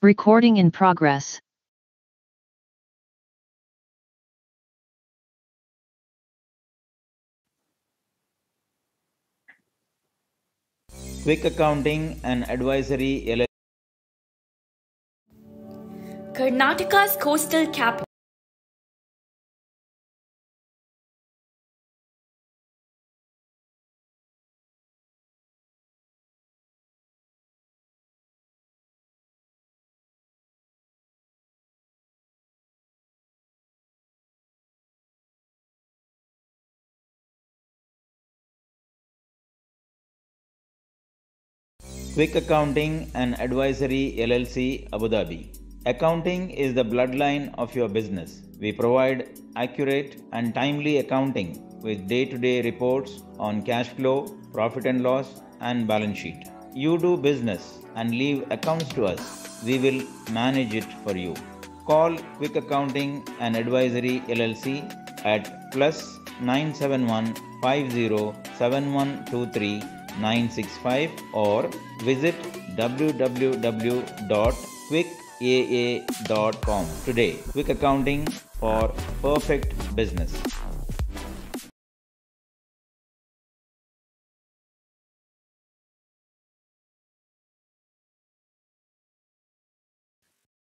Recording in progress. Quick Accounting and Advisory LLC. Karnataka's coastal capital. Quick Accounting and Advisory LLC, Abu Dhabi. Accounting is the bloodline of your business. We provide accurate and timely accounting with day-to-day reports on cash flow, profit and loss, and balance sheet. You do business and leave accounts to us. We will manage it for you. Call Quick Accounting and Advisory LLC at +971 507123 965 or visit www.quickaa.com today. Quick Accounting for perfect business.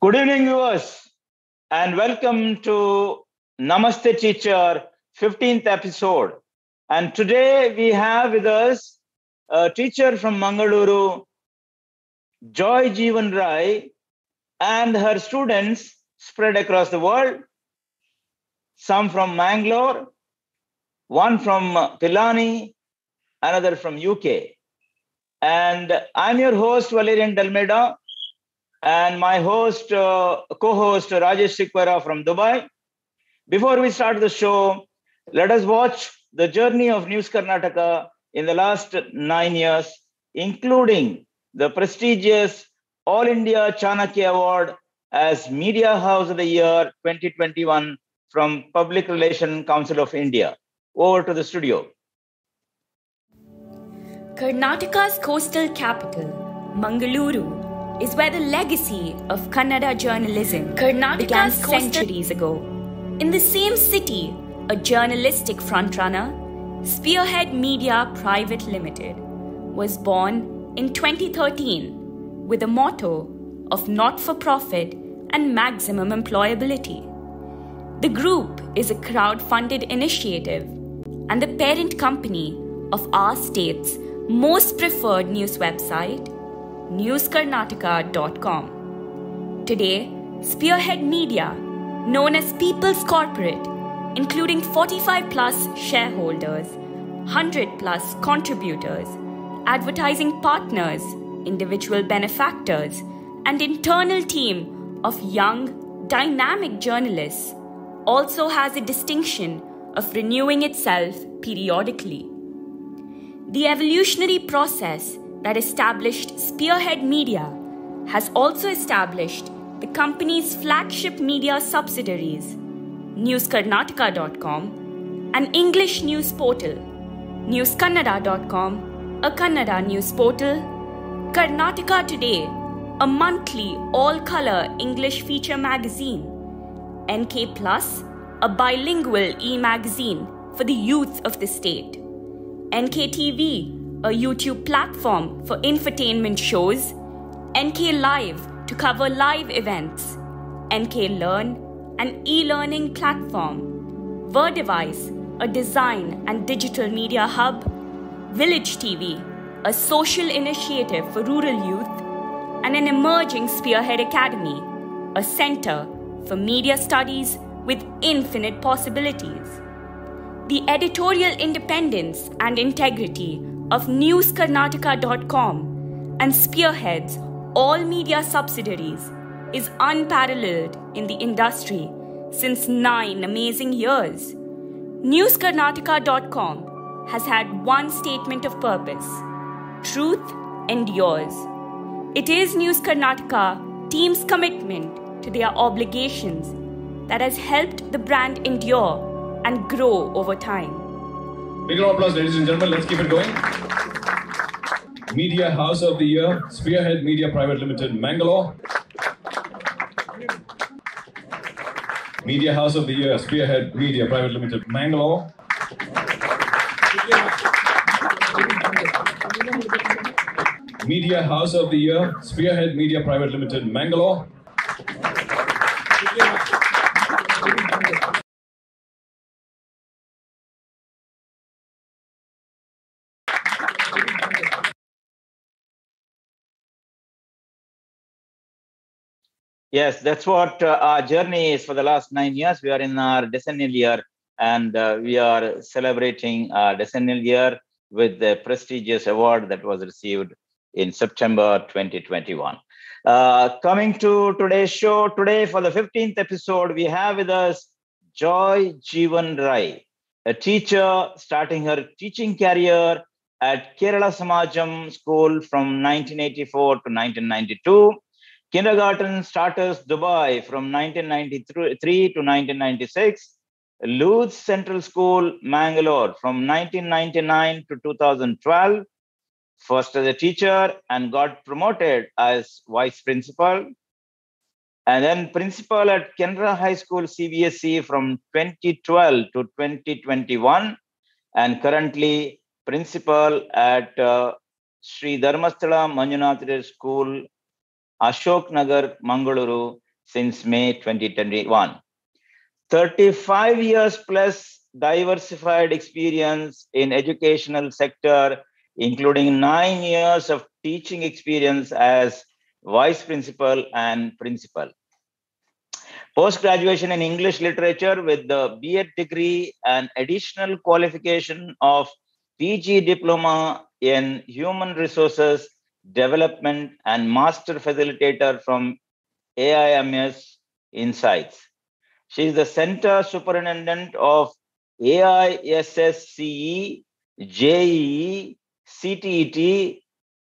Good evening, viewers, and welcome to Namaste Teacher 15th episode. And today we have with us a teacher from Mangaluru, Joy Jeevan Rai, and her students spread across the world, some from Mangalore, one from Pilani, another from UK. And I'm your host, Valerian Dalmaida, and my co-host, Rajesh Sequeira from Dubai. Before we start the show, let us watch the journey of News Karnataka in the last 9 years, including the prestigious All India Chanakya Award as Media House of the Year 2021 from Public Relations Council of India. Over to the studio. Karnataka's coastal capital, Mangaluru, is where the legacy of Kannada journalism began centuries ago. In the same city, a journalistic frontrunner, Spearhead Media Private Limited, was born in 2013 with a motto of not-for-profit and maximum employability. The group is a crowd-funded initiative and the parent company of our state's most preferred news website, newskarnataka.com. Today, Spearhead Media, known as People's Corporate, including 45+ shareholders, 100+ contributors, advertising partners, individual benefactors, and internal team of young, dynamic journalists, also has a distinction of renewing itself periodically. The evolutionary process that established Spearhead Media has also established the company's flagship media subsidiaries, newskarnataka.com, an English news portal, newskannada.com, a Kannada news portal, Karnataka Today, a monthly all-color English feature magazine, NK Plus, a bilingual e-magazine for the youth of the state, NKTV, a YouTube platform for infotainment shows, NK Live to cover live events, NK Learn, an e-learning platform, Verdevice, a design and digital media hub, Village TV, a social initiative for rural youth, and an emerging Spearhead Academy, a center for media studies with infinite possibilities. The editorial independence and integrity of newskarnataka.com and Spearhead's all media subsidiaries is unparalleled in the industry since 9 amazing years. newskarnataka.com has had one statement of purpose: truth endures. It is News Karnataka team's commitment to their obligations that has helped the brand endure and grow over time. Big round of applause, ladies and gentlemen. Let's keep it going. Media House of the Year, Spearhead Media Private Limited, Mangalore. Media House of the Year, Spearhead Media Private Limited, Mangalore. Media House of the Year, Spearhead Media Private Limited, Mangalore. Yes, that's what our journey is for the last 9 years. We are in our decennial year, and we are celebrating our decennial year with the prestigious award that was received in September 2021. Coming to today's show, today for the 15th episode, we have with us Joy Jeevan Rai, a teacher starting her teaching career at Kerala Samajam School from 1984 to 1992. Kindergarten Starters Dubai from 1993 to 1996. Luz Central School Mangalore from 1999 to 2012. First as a teacher and got promoted as vice principal. And then principal at Canara High School CBSE from 2012 to 2021. And currently principal at Sri Dharmasthala Manjunath School, Ashok Nagar, Mangaluru since May 2021. 35 years plus diversified experience in educational sector, including 9 years of teaching experience as vice principal and principal. Post-graduation in English literature with the B.Ed degree and additional qualification of PG diploma in human resources development and master facilitator from AIMS Insights. She is the Center Superintendent of AISSCE, JEE, CTET,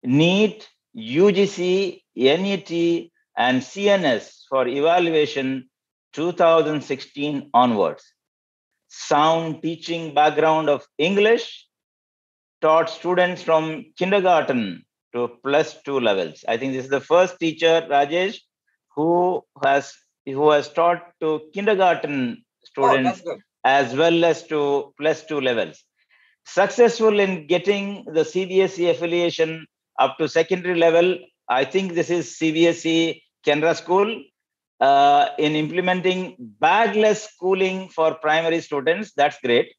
NEET, UGC, NET, and CNS for evaluation 2016 onwards. Sound teaching background of English, taught students from kindergarten to +2 levels. I think this is the first teacher, Rajesh, who has taught to kindergarten students as well as to +2 levels. Successful in getting the CBSE affiliation up to secondary level. I think this is CBSE Canara School in implementing bagless schooling for primary students. That's great.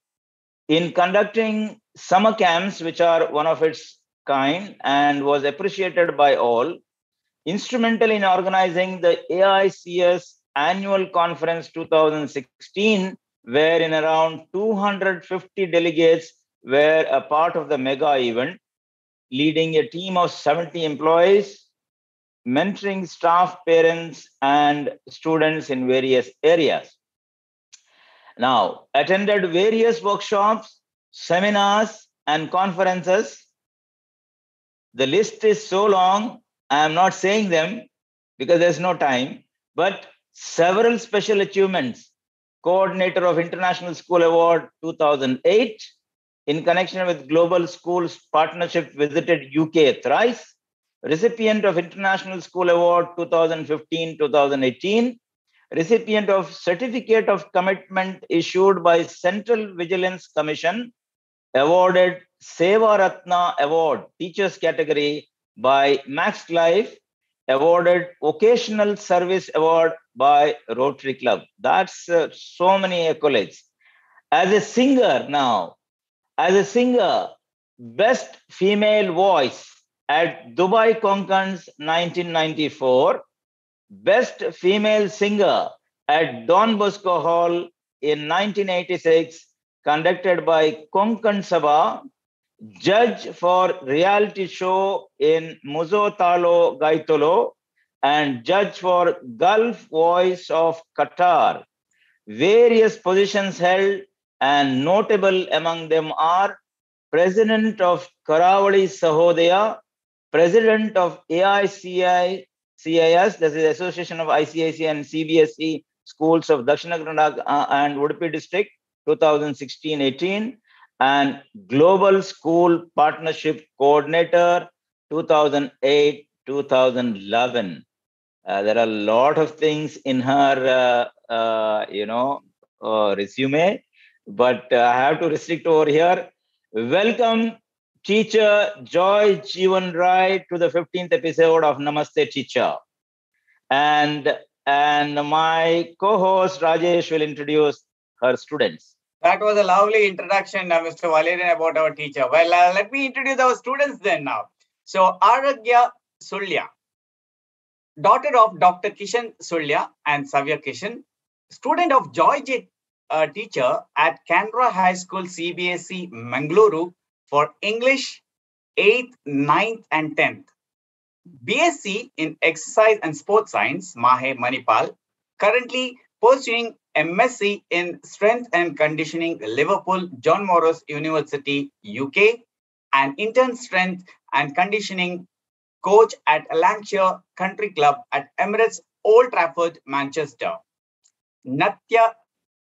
In conducting summer camps, which are one of its kind and was appreciated by all, instrumental in organizing the AICS annual conference 2016, wherein around 250 delegates were a part of the mega event, leading a team of 70 employees, mentoring staff, parents, and students in various areas. Now, attended various workshops, seminars, and conferences. The list is so long, I am not saying them because there's no time, but several special achievements. Coordinator of International School Award 2008, in connection with Global Schools Partnership, visited UK thrice. Recipient of International School Award 2015-2018. Recipient of Certificate of Commitment issued by Central Vigilance Commission. Awarded Seva Ratna Award, Teachers category by Max Life. Awarded Occasional Service Award by Rotary Club. That's so many accolades. As a singer now, Best Female Voice at Dubai Konkans 1994. Best Female Singer at Don Bosco Hall in 1986, conducted by Konkan Sabha. Judge for reality show in Muzo Talo Gaitolo, and judge for Gulf Voice of Qatar. Various positions held, and notable among them are President of Karavali Sahodaya, President of AICIS, that is the Association of ICIC and CBSE Schools of Dakshina Karnataka and Udupi District, 2016-18, and Global School Partnership Coordinator, 2008-2011. There are a lot of things in her resume, but I have to restrict over here. Welcome, teacher Joy Jeevan Rai, to the 15th episode of Namaste, Teacher. And my co-host Rajesh will introduce her students. That was a lovely introduction, Mr. Valerian, about our teacher. Well, let me introduce our students then now. So, Arghya Sullia, daughter of Dr. Kishan Sullia and Savya Kishan, student of Joy J, teacher at Canberra High School CBSE Mangaluru for English 8th, 9th and 10th. BSc in Exercise and Sports Science, Mahe, Manipal. Currently pursuing MSc in Strength and Conditioning, Liverpool, John Moores University, UK. And intern Strength and Conditioning coach at Lancashire Country Club at Emirates Old Trafford, Manchester. Natya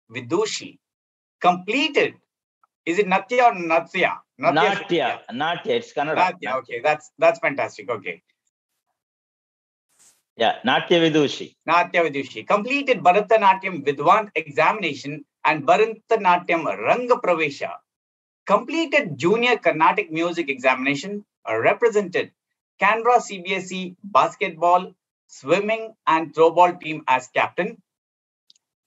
Vidushi completed. Is it Natya or Natsya? Natya. It's Kannada. Natya. Okay, that's fantastic. Okay. Yeah, Natya Vidushi. Natya Vidushi completed Bharatanatyam Vidwant examination and Bharatanatyam Ranga Pravesha. Completed Junior Carnatic Music examination. Represented Canberra CBSE basketball, swimming and throwball team as captain.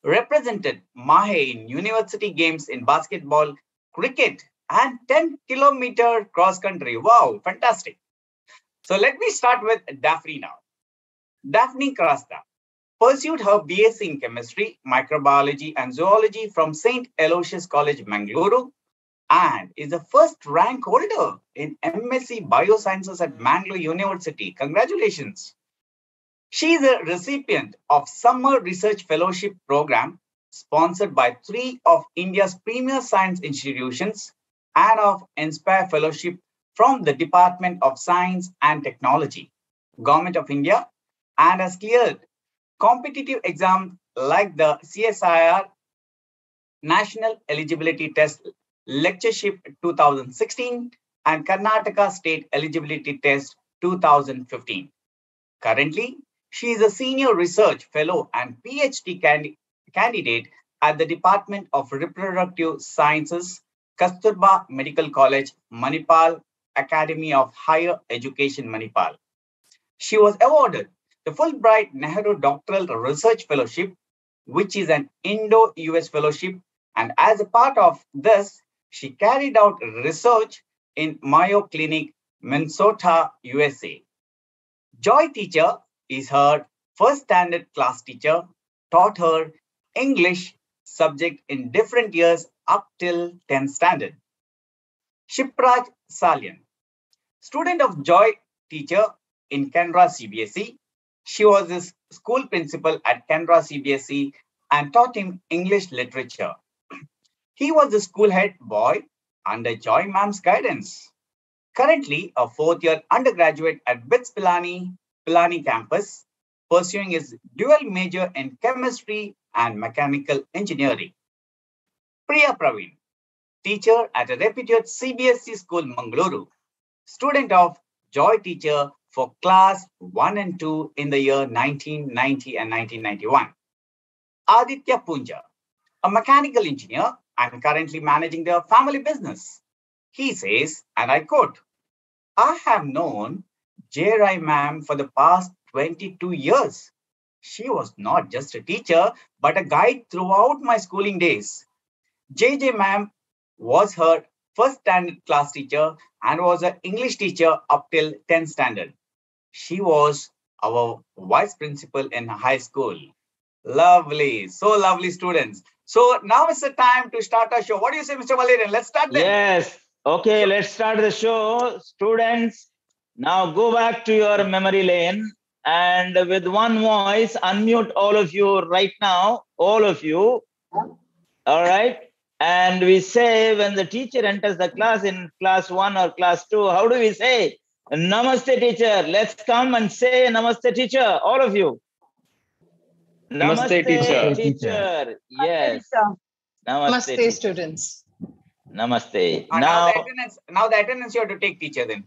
Represented Mahe in University Games in basketball, cricket and 10-kilometer cross country. Wow, fantastic. So let me start with Daphne now. Daphne Crasta pursued her BSc in Chemistry, Microbiology and Zoology from St. Aloysius College, Mangaluru, and is the first rank holder in MSc Biosciences at Mangaluru University. Congratulations. She is a recipient of Summer Research Fellowship Program sponsored by 3 of India's premier science institutions and of Inspire Fellowship from the Department of Science and Technology, Government of India, and has cleared competitive exams like the CSIR National Eligibility Test Lectureship 2016 and Karnataka State Eligibility Test 2015. Currently, she is a Senior Research Fellow and PhD candidate at the Department of Reproductive Sciences, Kasturba Medical College, Manipal, Academy of Higher Education, Manipal. She was awarded the Fulbright Nehru Doctoral Research Fellowship, which is an Indo-US fellowship, and as a part of this, she carried out research in Mayo Clinic, Minnesota, USA. Joy Teacher is her first standard class teacher, taught her English subject in different years up till 10th standard. Kshipraj Salian, student of Joy Teacher in Canberra CBSE. She was his school principal at Canberra CBSE and taught him English literature. He was the school head boy under Joy Ma'am's guidance. Currently a 4th-year undergraduate at BITS Pilani campus, pursuing his dual major in chemistry and mechanical engineering. Priya Praveen, teacher at a reputed CBSE school, Mangaluru, student of Joy Teacher for class 1 and 2 in the year 1990 and 1991. Adithya Punja, a mechanical engineer and currently managing their family business. He says, and I quote, "I have known J. Rai ma'am for the past 22 years. She was not just a teacher, but a guide throughout my schooling days. J. ma'am was her first standard class teacher and was an English teacher up till 10th standard. She was our vice principal in high school." Lovely. So lovely, students. So now is the time to start our show. What do you say, Mr. Valerian? Let's start then. Yes. Okay, let's start the show. Students, now go back to your memory lane and with one voice, unmute all of you right now. All of you. All right. And we say when the teacher enters the class in class 1 or class 2, how do we say? Namaste, teacher. Let's come and say Namaste, teacher. All of you. Namaste, teacher. Yes. Namaste, students. Namaste. Now the attendance you have to take, teacher, then.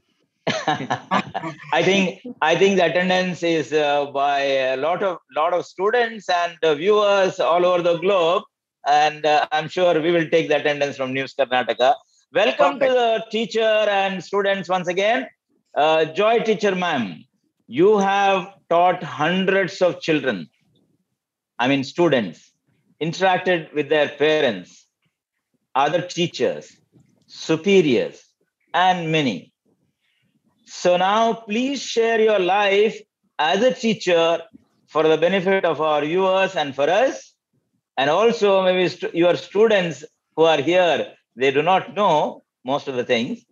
I think the attendance is by a lot of students and viewers all over the globe, and I'm sure we will take the attendance from News Karnataka. Welcome to the teacher and students once again. Joy teacher ma'am, you have taught hundreds of children, students, interacted with their parents, other teachers, superiors, and many. So now please share your life as a teacher for the benefit of our viewers and for us. And also maybe your students who are here, they do not know most of the things.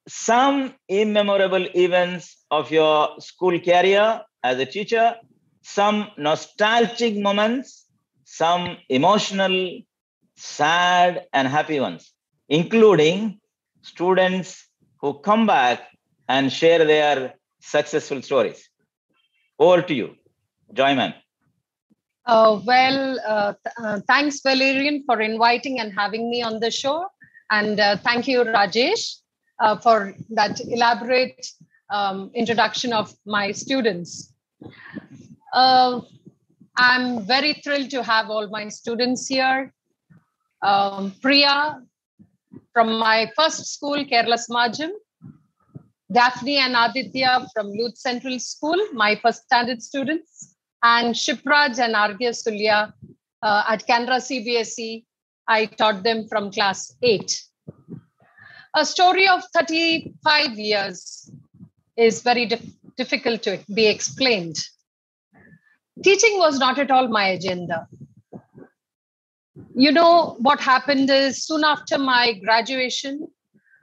Some immemorable events of your school career as a teacher, some nostalgic moments, some emotional, sad, and happy ones, including students who come back and share their successful stories. Over to you, Joy ma'am. Thanks, Valerian, for inviting and having me on the show. And thank you, Rajesh, for that elaborate introduction of my students. I'm very thrilled to have all my students here. Priya, from my first school, Kerala Samajam. Daphne and Adithya from Youth Central School, my first standard students. And Kshipraj and Arghya Sullia at Canada CBSE. I taught them from class 8. A story of 35 years is very difficult to be explained. Teaching was not at all my agenda. You know, what happened is soon after my graduation,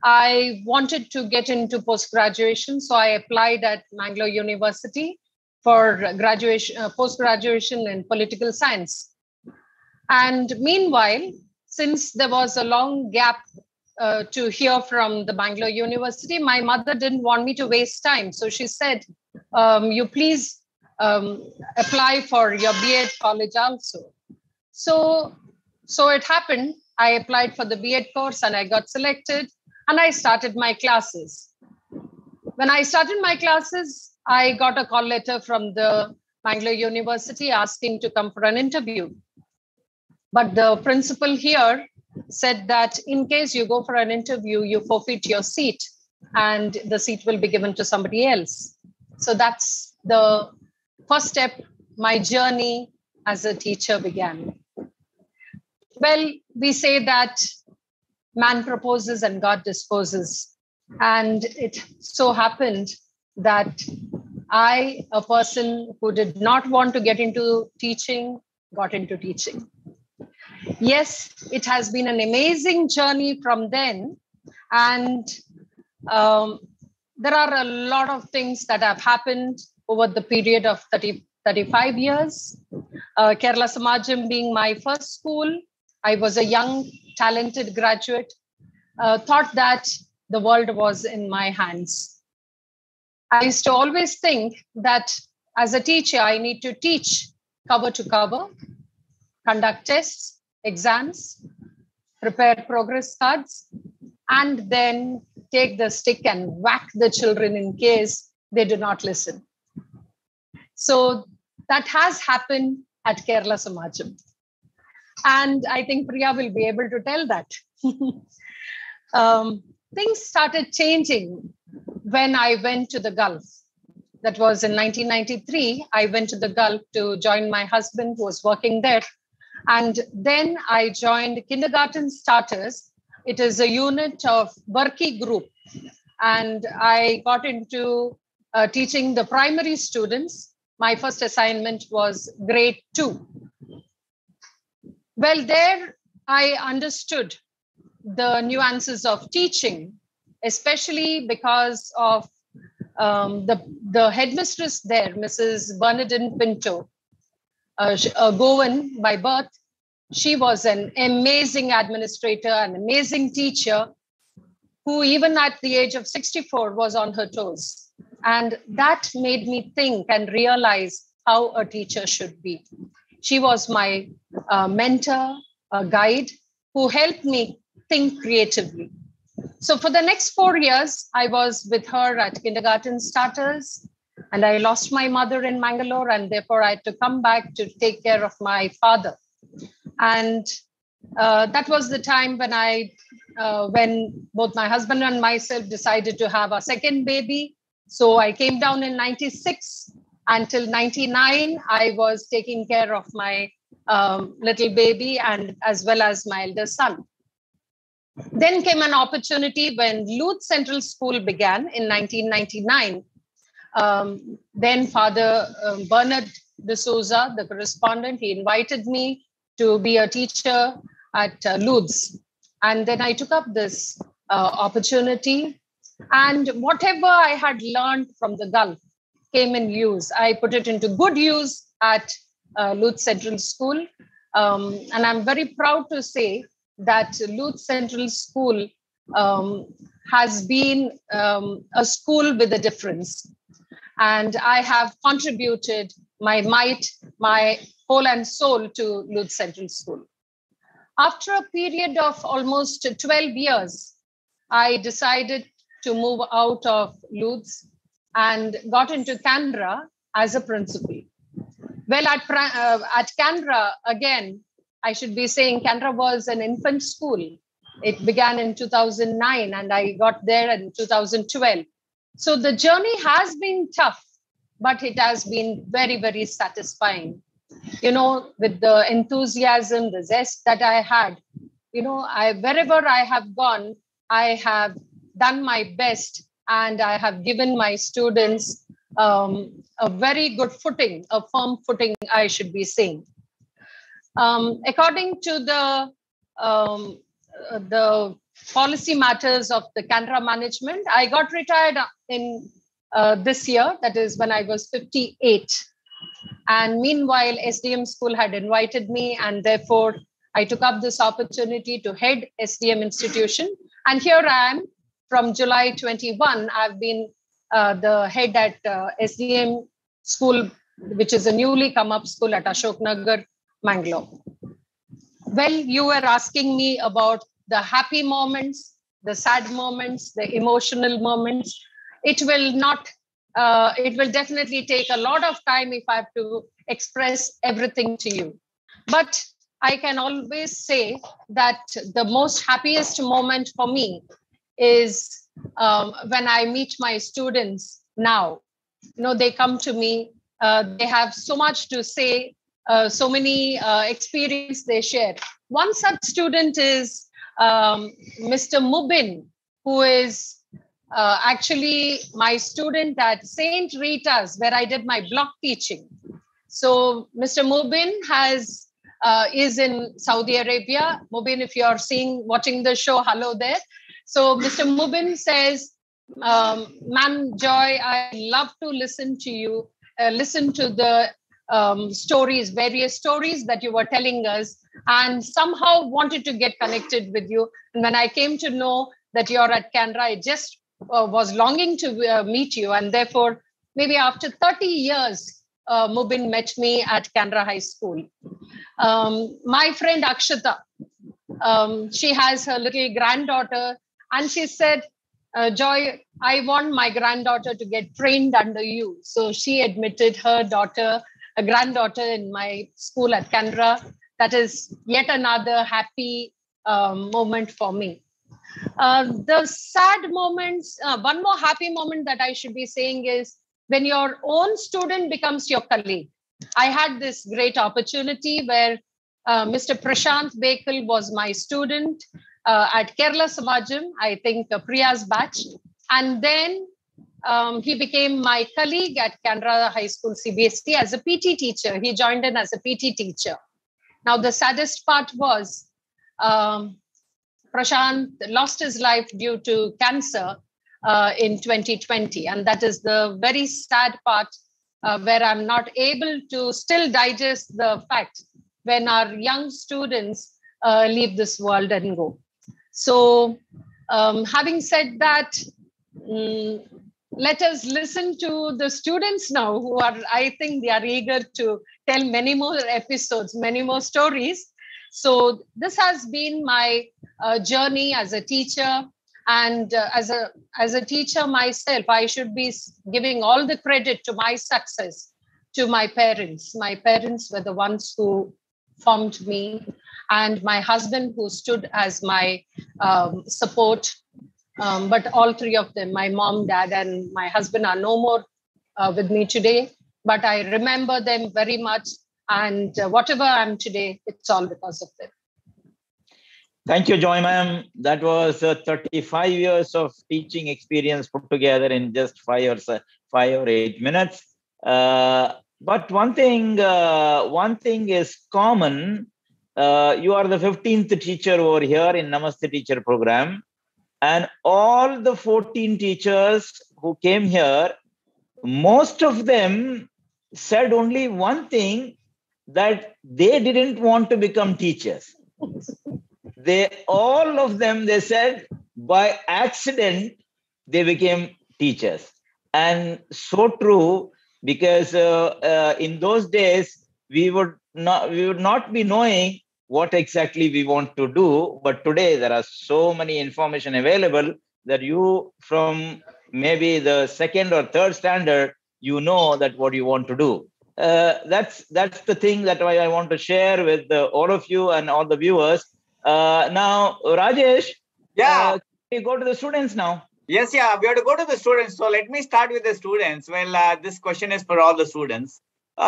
I wanted to get into post-graduation. So I applied at Mangaluru University for post-graduation in political science. And meanwhile, since there was a long gap to hear from the Mangaluru University, my mother didn't want me to waste time. So she said, you please apply for your B.Ed college also. So it happened. I applied for the B.Ed course and I got selected and I started my classes. When I started my classes, I got a call letter from the Mangaluru University asking to come for an interview. But the principal here said that in case you go for an interview, you forfeit your seat and the seat will be given to somebody else. So that's the first step. My journey as a teacher began. Well, we say that man proposes and God disposes. And it so happened that I, a person who did not want to get into teaching, got into teaching. Yes, it has been an amazing journey from then. And there are a lot of things that have happened over the period of 35 years. Kerala Samajam being my first school, I was a young, talented graduate, thought that the world was in my hands. I used to always think that as a teacher, I need to teach cover to cover, conduct tests, exams, prepare progress cards, and then take the stick and whack the children in case they do not listen. So that has happened at Kerala Samajam. And I think Priya will be able to tell that. Things started changing when I went to the Gulf. That was in 1993. I went to the Gulf to join my husband who was working there. And then I joined Kindergarten Starters. It is a unit of Burki group. And I got into teaching the primary students. My first assignment was grade 2. Well, there I understood the nuances of teaching, especially because of the headmistress there, Mrs. Bernadette Pinto, a Goan by birth. She was an amazing administrator, an amazing teacher, who even at the age of 64 was on her toes. And that made me think and realize how a teacher should be. She was my mentor, a guide, who helped me think creatively. So for the next 4 years, I was with her at kindergarten starters, and I lost my mother in Mangalore, and therefore I had to come back to take care of my father. And that was the time when both my husband and myself decided to have a second baby. So I came down in 96. Until 99, I was taking care of my little baby and as well as my elder son. Then came an opportunity when Louth Central School began in 1999. Then Father Bernard D'Souza, the correspondent, he invited me to be a teacher at Louth. And then I took up this opportunity. And whatever I had learned from the Gulf came in use. I put it into good use at Louth Central School. And I'm very proud to say that Louth Central School has been a school with a difference. And I have contributed my might, my whole and soul to Louth Central School. After a period of almost 12 years, I decided to move out of Louth and got into Canberra as a principal. Well, at Canberra, again, I should be saying Canberra was an infant school. It began in 2009 and I got there in 2012. So the journey has been tough, but it has been very, very satisfying. You know, with the enthusiasm, the zest that I had, you know, wherever I have gone, I have done my best and I have given my students a very good footing, a firm footing, I should be saying. According to the policy matters of the Canberra management, I got retired in this year, that is when I was 58. And meanwhile, SDM school had invited me, and therefore I took up this opportunity to head SDM institution. And here I am from July 21. I've been the head at SDM school, which is a newly come up school at Ashok Nagar, Mangalore. Well, you were asking me about the happy moments, the sad moments, the emotional moments. It will definitely take a lot of time if I have to express everything to you. But I can always say that the most happiest moment for me is when I meet my students now. You know, they come to me, they have so much to say, so many experiences they share. One such student is Mr. Mubin, who is actually my student at St. Rita's, where I did my block teaching. So Mr. Mubin is in Saudi Arabia. Mubin, if you're watching the show, hello there. So Mr. Mubin says, Ma'am Joy, I love to listen to you, listen to the stories, various stories that you were telling us, and somehow wanted to get connected with you. And when I came to know that you're at Canberra, I just was longing to meet you. And therefore, maybe after 30 years, Mubin met me at Canberra High School. My friend Akshata, she has her little granddaughter, and she said, Joy, I want my granddaughter to get trained under you. So she admitted her granddaughter in my school at Canberra. That is yet another happy moment for me. The sad moments, one more happy moment that I should be saying is when your own student becomes your colleague. I had this great opportunity where Mr. Prashant Bekal was my student at Kerala Samajam, I think Priya's batch. And then he became my colleague at Canberra High School CBSE as a PT teacher. He joined in as a PT teacher. Now, the saddest part was Prashant lost his life due to cancer in 2020. And that is the very sad part where I'm not able to still digest the fact when our young students leave this world and go. So having said that, let us listen to the students now who are, I think they are eager to tell many more episodes, many more stories. So this has been my journey as a teacher. And as a teacher myself, I should be giving all the credit to my success to my parents. My parents were the ones who formed me, and my husband who stood as my support. But all three of them, my mom, dad, and my husband, are no more with me today. But I remember them very much. And whatever I'm today, it's all because of them. Thank you, Joy ma'am. That was 35 years of teaching experience put together in just 5 or 8 minutes. But one thing is common. You are the 15th teacher over here in Namaste Teacher program. And all the 14 teachers who came here, most of them said only one thing, that they didn't want to become teachers. All of them said by accident, they became teachers. And so true, because in those days, we would not be knowing what exactly we want to do. But today, there are so many information available that you, from maybe the second or third standard, you know that what you want to do. That's the thing that I want to share with all of you and all the viewers. Now, Rajesh, we go to the students now. Yes, we have to go to the students. So let me start with the students. Well, this question is for all the students.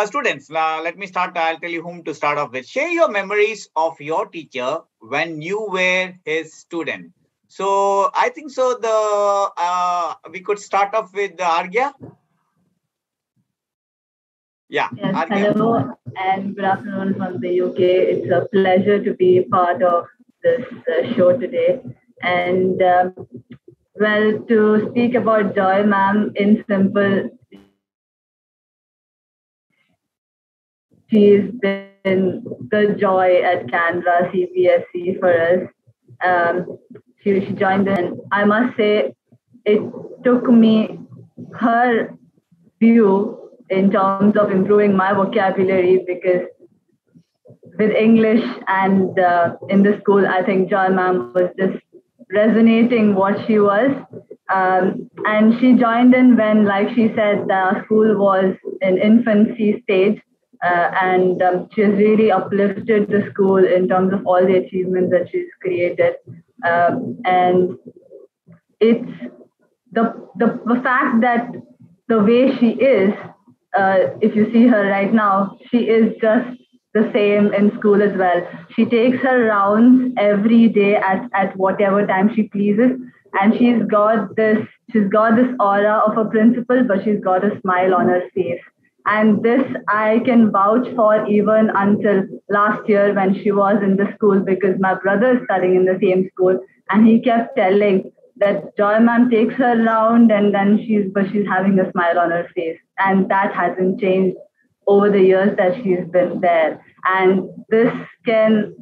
Students, let me start. I'll tell you whom to start off with. Share your memories of your teacher when you were his student. So I think so. We could start off with Arghya. Yeah. Yes, hello and good afternoon from the UK. It's a pleasure to be part of this show today. And well, to speak about Joy ma'am in simple, she's been the joy at Canberra CBSE for us. She joined in. I must say, it took me her view in terms of improving my vocabulary, because with English and in the school, I think Joy ma'am was just resonating what she was. And she joined in when, like she said, the school was in infancy stage. And she has really uplifted the school in terms of all the achievements that she's created. And it's the fact that the way she is, if you see her right now, she is just the same in school as well. She takes her rounds every day at whatever time she pleases, and she's got this aura of a principal, but she's got a smile on her face. And this I can vouch for even until last year when she was in the school, because my brother is studying in the same school, and he kept telling that Joy ma'am takes her around and then she's having a smile on her face. And that hasn't changed over the years that she's been there. And this can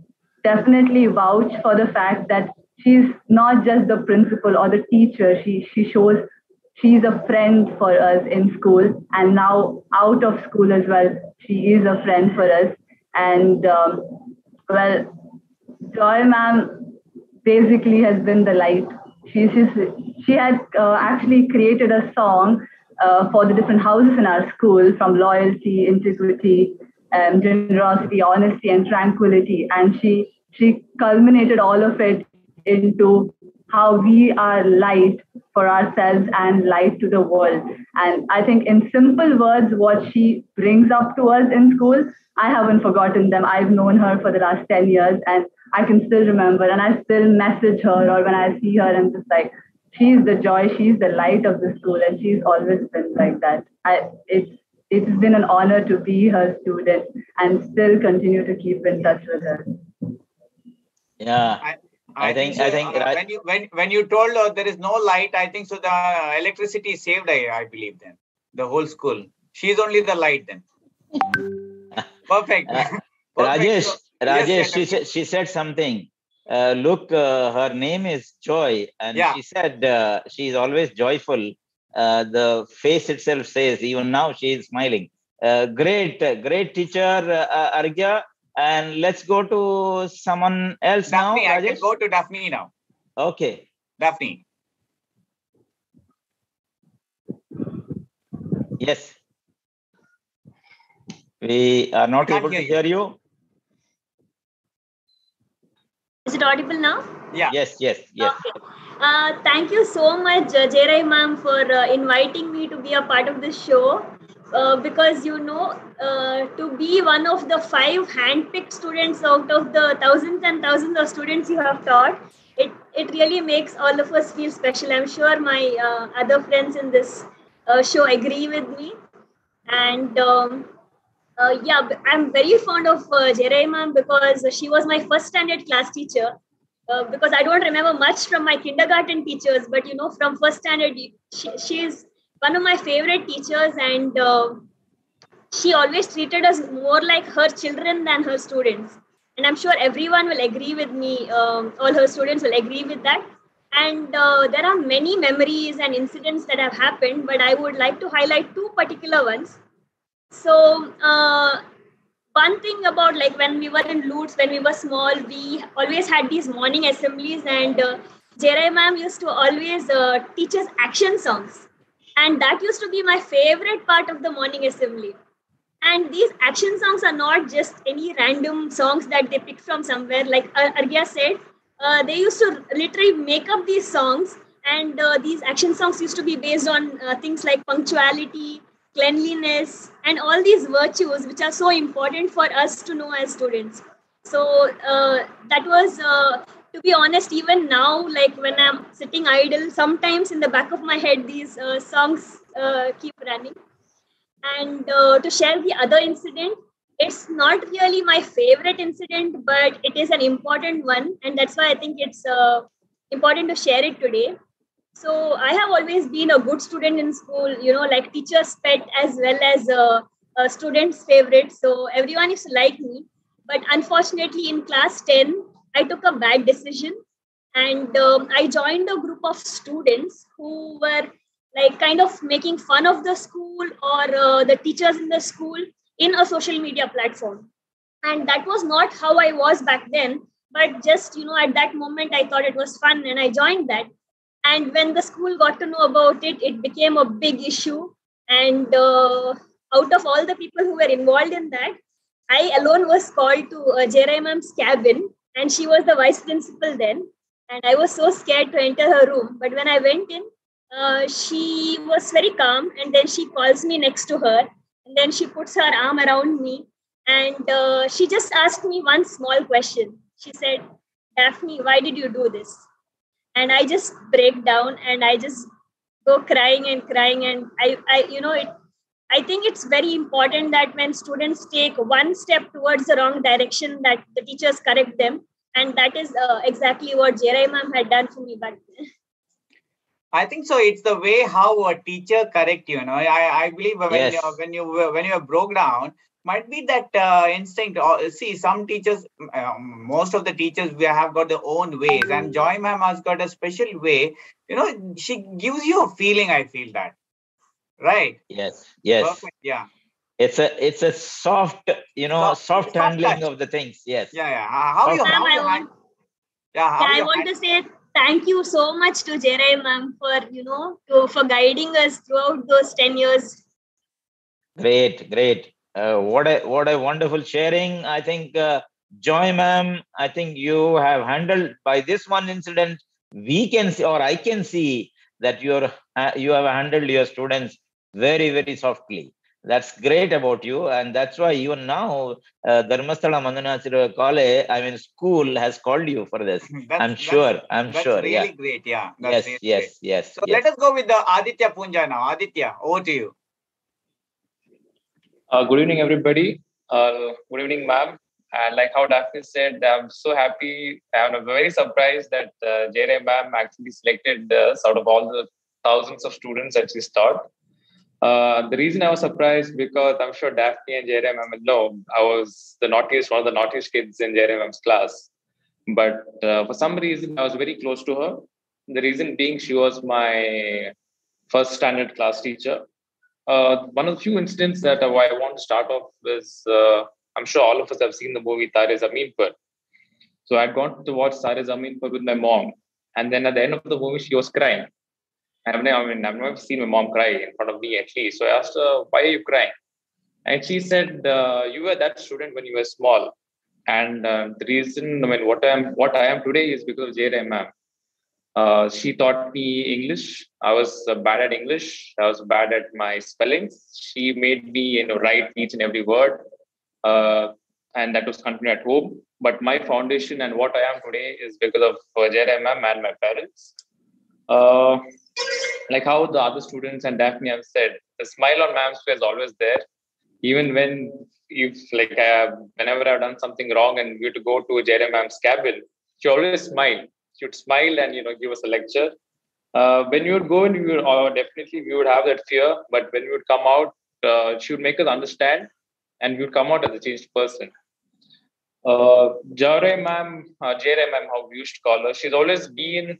definitely vouch for the fact that she's not just the principal or the teacher. She shows she's a friend for us in school, and now out of school as well, she is a friend for us. And well, Joy ma'am basically has been the light. She had actually created a song for the different houses in our school, from loyalty, integrity, generosity, honesty, and tranquility. And she culminated all of it into how we are light for ourselves and light to the world. And I think in simple words, what she brings up to us in school, I haven't forgotten them. I've known her for the last 10 years, and I can still remember, and I still message her, or when I see her, I'm just like, she's the joy, she's the light of the school, and she's always been like that. It's been an honor to be her student and still continue to keep in touch with her. Yeah. I think when you told her there is no light, I think so the electricity is saved, I believe then. The whole school. She's only the light then. Perfect. Rajesh, Yes, she said something. Look, her name is Joy, and she said she's always joyful. The face itself says, even now she is smiling. Great teacher, Arghya. And let's go to someone else Daphne, now. I can go to Daphne now. Okay. Daphne. Yes. We are not able to hear you. Is it audible now? Yeah. Yes. Okay. Thank you so much, Jeevan Rai ma'am, for inviting me to be a part of this show. Because, to be one of the 5 hand-picked students out of the thousands and thousands of students you have taught, it really makes all of us feel special. I'm sure my other friends in this show agree with me. And I'm very fond of Jeevan ma'am because she was my first standard class teacher. Because I don't remember much from my kindergarten teachers, but from first standard, she's one of my favorite teachers, and she always treated us more like her children than her students. And I'm sure everyone will agree with me. All her students will agree with that. And there are many memories and incidents that have happened, but I would like to highlight 2 particular ones. So, one thing about like when we were in Lutz, when we were small, we always had these morning assemblies, and Jeevan ma'am used to always teach us action songs. And that used to be my favorite part of the morning assembly. And these action songs are not just any random songs that they pick from somewhere. Like Arghya said, they used to literally make up these songs. And these action songs used to be based on things like punctuality, cleanliness, and all these virtues, which are so important for us to know as students. So that was, to be honest, even now, like when I'm sitting idle, sometimes in the back of my head, these songs keep running. And to share the other incident, it's not really my favorite incident, but it is an important one. And that's why I think it's important to share it today. So I have always been a good student in school, like teacher's pet as well as a student's favorite. So everyone used to like me. But unfortunately, in class 10, I took a bad decision. And I joined a group of students who were like kind of making fun of the school or the teachers in the school in a social media platform. And that was not how I was back then. But just, at that moment, I thought it was fun and I joined that. And when the school got to know about it, it became a big issue. And out of all the people who were involved in that, I alone was called to Jeevan ma'am's cabin. And she was the vice principal then. And I was so scared to enter her room. But when I went in, she was very calm. And then she calls me next to her. And then she puts her arm around me. And she just asked me one small question. She said, Daphne, why did you do this? And I just break down and I just go crying. And I think it's very important that when students take one step towards the wrong direction, that the teachers correct them. And that is exactly what Jeevan ma'am had done for me back then. I think so. It's the way how a teacher correct you. I believe when you broke down, might be that instinct. See, some teachers, most of the teachers, we have got their own ways, and Joy ma'am has got a special way. She gives you a feeling. I feel that, right? Yes. Perfect. Yeah. It's a soft, soft handling touch of the things. Yes. Yeah. I want to say thank you so much to Jeevan ma'am for guiding us throughout those 10 years. Great. What a wonderful sharing. I think Joy ma'am, I think you have handled by this one incident. We can see, or I can see that you have handled your students very, very softly. That's great about you, and that's why even now Dharmasthala Mandanachira College, school has called you for this. I'm sure. That's really great. Yeah. Yes. So let us go with the Adithya Punja now. Adithya, over to you. Good evening, everybody. Good evening, ma'am. And like how Daphne said, I'm so happy. I'm very surprised that Jeevan ma'am actually selected us out of all the thousands of students that she's taught. The reason I was surprised because I'm sure Daphne and Jeevan ma'am know I was one of the naughtiest kids in Jeevan ma'am's class. But for some reason, I was very close to her. The reason being she was my first standard class teacher. One of the few incidents that I want to start off is, I'm sure all of us have seen the movie Tare Zameen Par. So I'd gone to watch Tare Zameen Par with my mom. And then at the end of the movie, she was crying. I've never seen my mom cry in front of me at least. So I asked her, why are you crying? And she said, you were that student when you were small. And the reason, what I am today is because of Jeevan Rai ma'am. She taught me English. I was bad at English. I was bad at my spellings. She made me, write each and every word. And that was continued at home. But my foundation and what I am today is because of Jeevan Rai ma'am and my parents. Like how the other students and Daphne have said, the smile on ma'am's face is always there. Even when whenever I've done something wrong and we have to go to Jeevan Rai ma'am's cabin, she always smiled. She would smile and give us a lecture. When you would go in, we would have that fear. But when we would come out, she would make us understand, and we would come out as a changed person. Jeevan Rai ma'am, how we used to call her, she's always been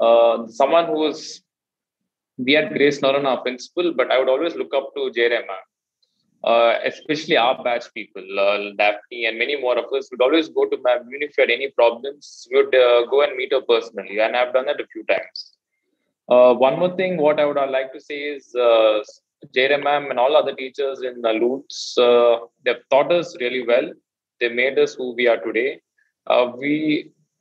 someone who was. We had Grace Noran, our principal, but I would always look up to Jeevan Rai ma'am. Especially our batch people, Daphne and many more of us would always go to ma'am. Even if you had any problems, we would go and meet her personally, and I've done that a few times. One more thing, what I would like to say is Jeevan Rai ma'am and all other teachers in Lutz, they've taught us really well. They made us who we are today.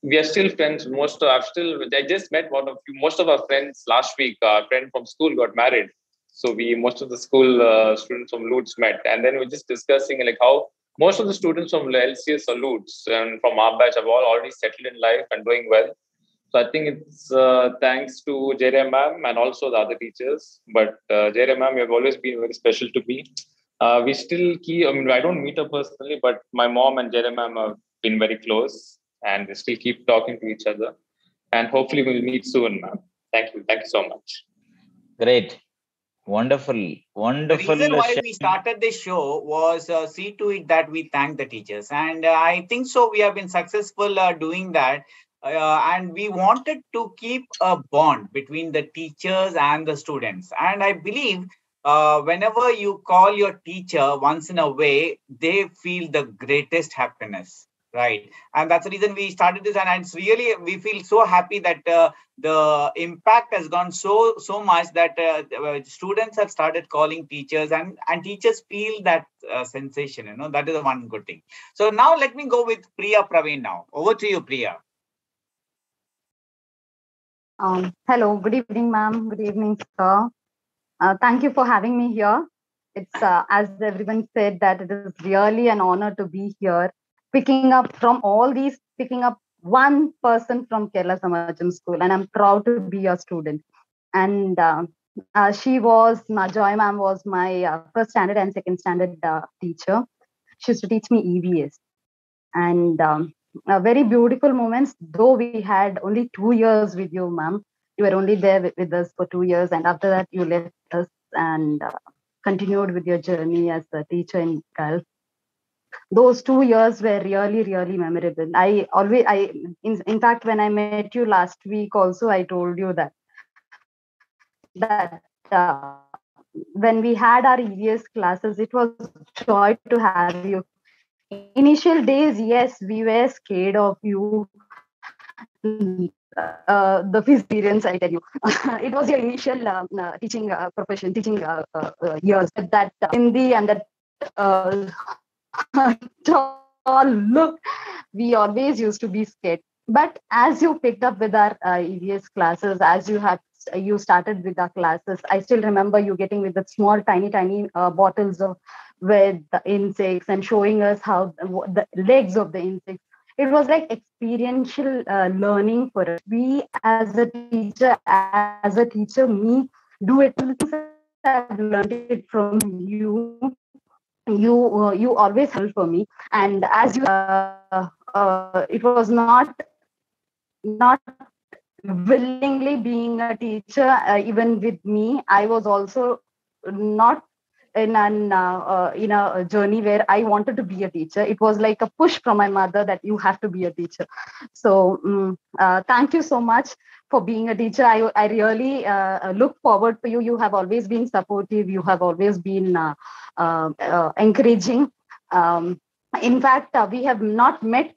We are still friends. I just met most of our friends last week. Our friend from school got married. So most of the school students from Lutz met. And then we're just discussing how most of the students from LCS or Lutz and from our batch have all already settled in life and doing well. So I think it's thanks to Jeevan Rai ma'am and also the other teachers. But Jeevan Rai ma'am, you have always been very special to me. We still keep, I don't meet her personally, but my mom and Jeevan Rai ma'am have been very close and we still keep talking to each other. And hopefully we'll meet soon, ma'am. Thank you. Thank you so much. Great. Wonderful. The reason why we started this show was see to it that we thank the teachers. And I think so we have been successful doing that. And we wanted to keep a bond between the teachers and the students. And I believe whenever you call your teacher once in a way, they feel the greatest happiness. Right. And that's the reason we started this. And it's really, we feel so happy that the impact has gone so much that students have started calling teachers and teachers feel that sensation. That is the one good thing. So now let me go with Priya Praveen now. Over to you, Priya. Hello. Good evening, ma'am. Good evening, sir. Thank you for having me here. It's, as everyone said, that it is really an honor to be here. Picking up one person from Kerala Samajam School, and I'm proud to be a student. And Joy ma'am was my first standard and second standard teacher. She used to teach me EVS. And very beautiful moments, though we had only 2 years with you, ma'am. You were only there with us for 2 years, and after that you left us and continued with your journey as a teacher in Gulf. Those 2 years were really, really memorable. In fact, when I met you last week also, I told you that when we had our EVS classes, it was joy to have you. Initial days, yes, we were scared of you. The experience, I tell you, it was your initial teaching profession, teaching years. That Hindi and that tall look, we always used to be scared. But as you picked up with our EVS classes, as you started with our classes, I still remember you getting with the small, tiny bottles with the insects and showing us how the legs of the insects. It was like experiential learning for us. We as a teacher, me do it. I've learned it from you. You always help for me, and as you it was not willingly being a teacher. Even with me, I was also not in a journey where I wanted to be a teacher. It was like a push from my mother that you have to be a teacher. So thank you so much for being a teacher. I really look forward to you. You have always been supportive. You have always been encouraging. In fact, we have not met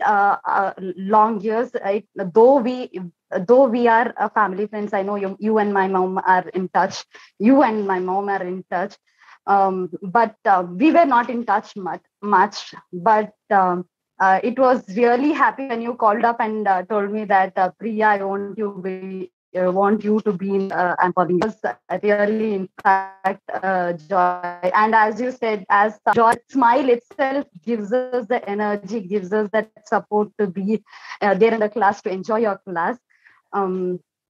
long years. Though we are family friends, I know you and my mom are in touch. You and my mom are in touch, but we were not in touch much. But it was really happy when you called up and told me that Priya, I want you to be in Ampaving. It was really, in fact, joy. And as you said, as joy, smile itself gives us the energy, gives us that support to be there in the class, to enjoy your class.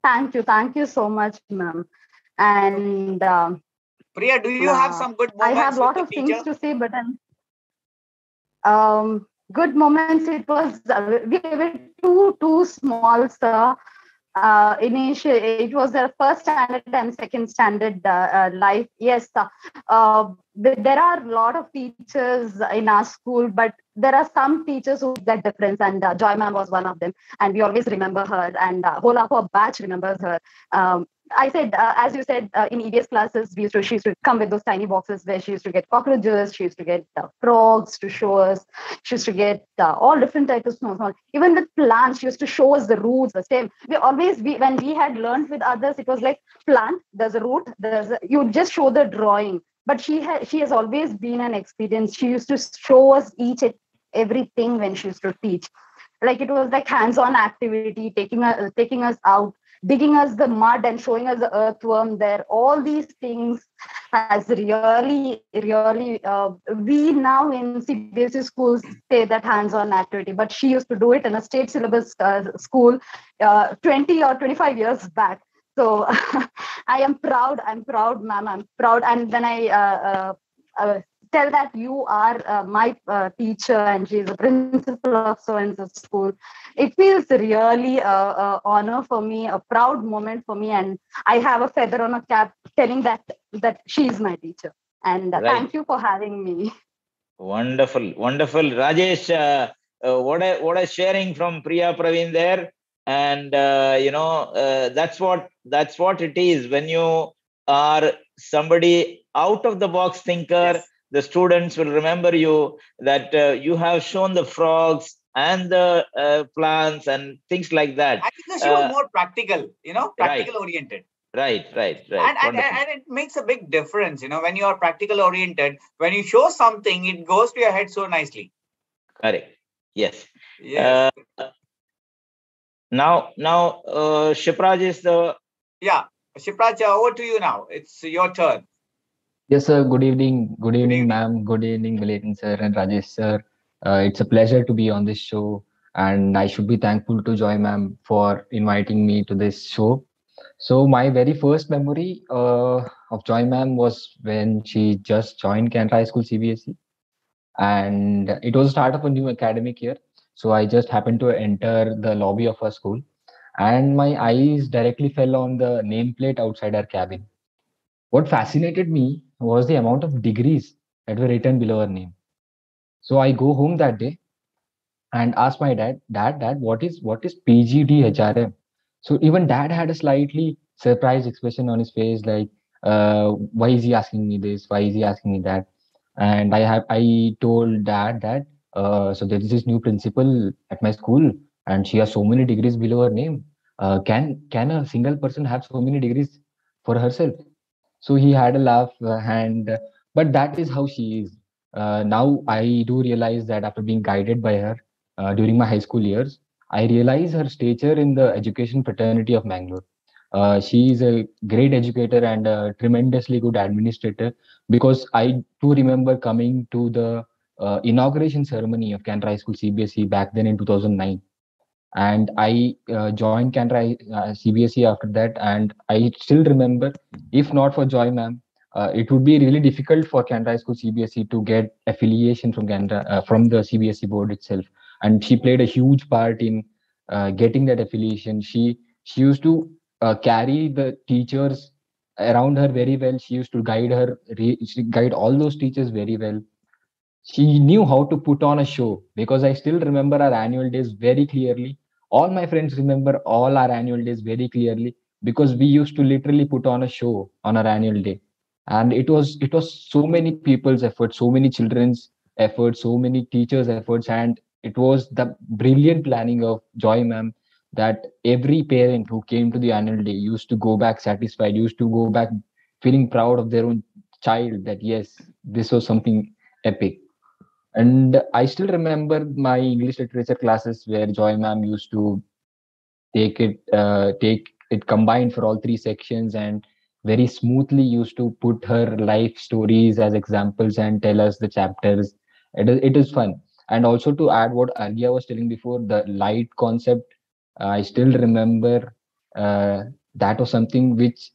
Thank you so much, ma'am. And Priya, do you have some good I have moments a with lot the of teacher? things to say, but good moments. It was we were too small, sir. Initially, it was their first standard and second standard life. Yes, there are a lot of teachers in our school, but there are some teachers who make that difference, and Joy ma'am was one of them, and we always remember her, and whole of our batch remembers her. I said, as you said, in EVS classes, she used to come with those tiny boxes where she used to get cockroaches, she used to get frogs to show us, she used to get all different types of small. Even with plants, she used to show us the roots, the stem. When we had learned with others, it was like plant, there's a root, you just show the drawing. But she has always been an experience. She used to show us each and everything when she used to teach. Like it was like hands-on activity, taking us out, digging us the mud and showing us the earthworm there. All these things has really we now in CBSE schools say that hands-on activity, but she used to do it in a state syllabus school 20 or 25 years back. So I'm proud, ma'am. I'm proud. And when I tell that you are my teacher and she's a principal of so-and-so school, it feels really honor for me, a proud moment for me. And I have a feather on a cap telling that she's my teacher. And thank you for having me. Wonderful. Rajesh, what a sharing from Priya Praveen there. And that's what it is when you are somebody out of the box thinker. Yes. The students will remember you that you have shown the frogs and the plants and things like that. I think she was more practical, practical oriented. Right. And it makes a big difference, when you are practical oriented, when you show something, it goes to your head so nicely. Correct. Yes. Now, Kshipraj is the... Yeah, Kshipraj, over to you now. It's your turn. Yes, sir. Good evening. Good evening, ma'am. Good evening, Valerian sir and Rajesh sir. It's a pleasure to be on this show, and I should be thankful to Joy ma'am for inviting me to this show. So my very first memory of Joy ma'am was when she just joined Canara High School CBSE, and it was the start of a new academic year. So I just happened to enter the lobby of her school, and my eyes directly fell on the nameplate outside her cabin. What fascinated me was the amount of degrees that were written below her name. So I go home that day and ask my dad, what is PGDHRM? So even dad had a slightly surprised expression on his face, like, why is he asking me this? Why is he asking me that? And I told dad that so there is this new principal at my school, and she has so many degrees below her name. Can a single person have so many degrees for herself? So he had a laugh, but that is how she is. Now I do realize that after being guided by her during my high school years, I realize her stature in the education fraternity of Mangalore. She is a great educator and a tremendously good administrator, because I do remember coming to the inauguration ceremony of Canara High School CBSE back then in 2009. And I joined Canara CBSE after that, and I still remember, if not for Joy ma'am, it would be really difficult for Canara High School CBSE to get affiliation from from the CBSE board itself. And she played a huge part in getting that affiliation. She used to carry the teachers around her very well. She used to guide all those teachers very well. She knew how to put on a show, because I still remember our annual days very clearly. All my friends remember all our annual days very clearly, because we used to literally put on a show on our annual day. And it was so many people's effort, so many children's efforts, so many teachers' efforts, and it was the brilliant planning of Joy ma'am that every parent who came to the annual day used to go back satisfied, used to go back feeling proud of their own child, that yes, this was something epic. And I still remember my English literature classes where Joy ma'am used to take it combined for all three sections, and very smoothly used to put her life stories as examples and tell us the chapters. It is fun. And also, to add what Arghya was telling before, the light concept, I still remember that was something which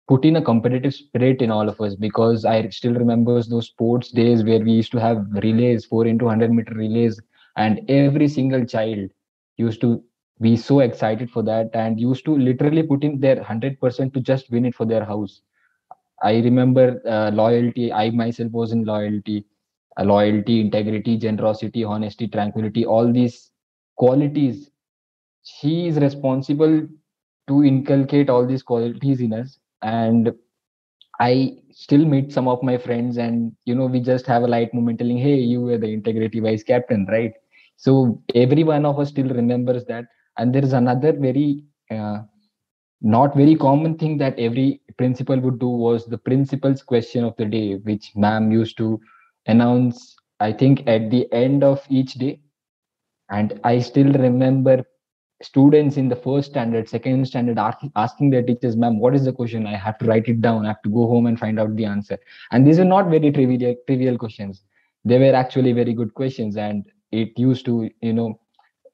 put in a competitive spirit in all of us, because I still remember those sports days where we used to have relays, 4 into 100-meter relays, and every single child used to be so excited for that and used to literally put in their 100% to just win it for their house. I remember loyalty. I myself was in loyalty, loyalty, integrity, generosity, honesty, tranquility, all these qualities. She is responsible to inculcate all these qualities in us. And I still meet some of my friends, and we just have a light moment telling, "Hey, you were the integrity vice captain, right?" So every one of us still remembers that. And there is another very not very common thing that every principal would do was the principal's question of the day, which ma'am used to announce, I think, at the end of each day. And I still remember students in the first standard, second standard asking their teachers, "Ma'am, what is the question? I have to write it down. I have to go home and find out the answer." And these are not very trivial questions. They were actually very good questions. And it used to,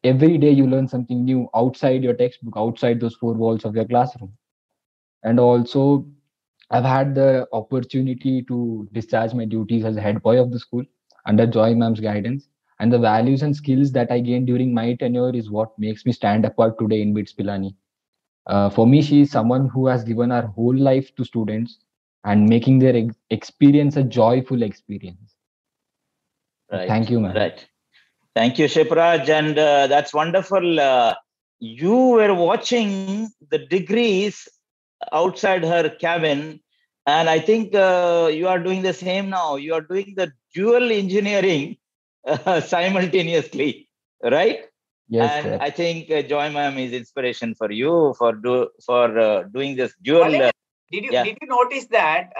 every day you learn something new outside your textbook, outside those four walls of your classroom. And also, I've had the opportunity to discharge my duties as head boy of the school under Joy ma'am's guidance. And the values and skills that I gained during my tenure is what makes me stand apart today in BITS Pilani. For me, she is someone who has given her whole life to students and making their experience a joyful experience. Right. Thank you, ma'am. Right. Thank you, Kshipraj. And that's wonderful. You were watching the degrees outside her cabin. And I think you are doing the same now. You are doing the dual engineering simultaneously, right? Yes, and sir. I think Joy ma'am is inspiration for you for doing this dual. Did you notice that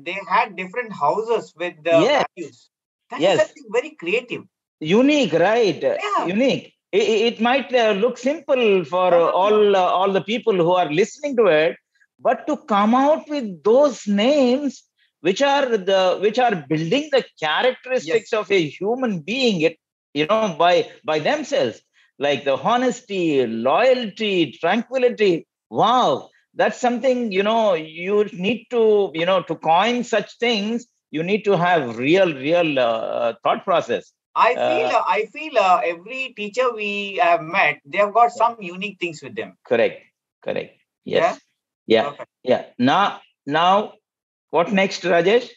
they had different houses with the values? That is something very creative. Unique, right? Yeah. Unique. It might look simple for all the people who are listening to it, but to come out with those names which are building the characteristics of a human being, by themselves, like the honesty, loyalty, tranquility. Wow, that's something, you need to, to coin such things, you need to have real thought process. I feel every teacher we have met, they have got some unique things with them. Correct. Yes. Yeah. Now, what next, Rajesh?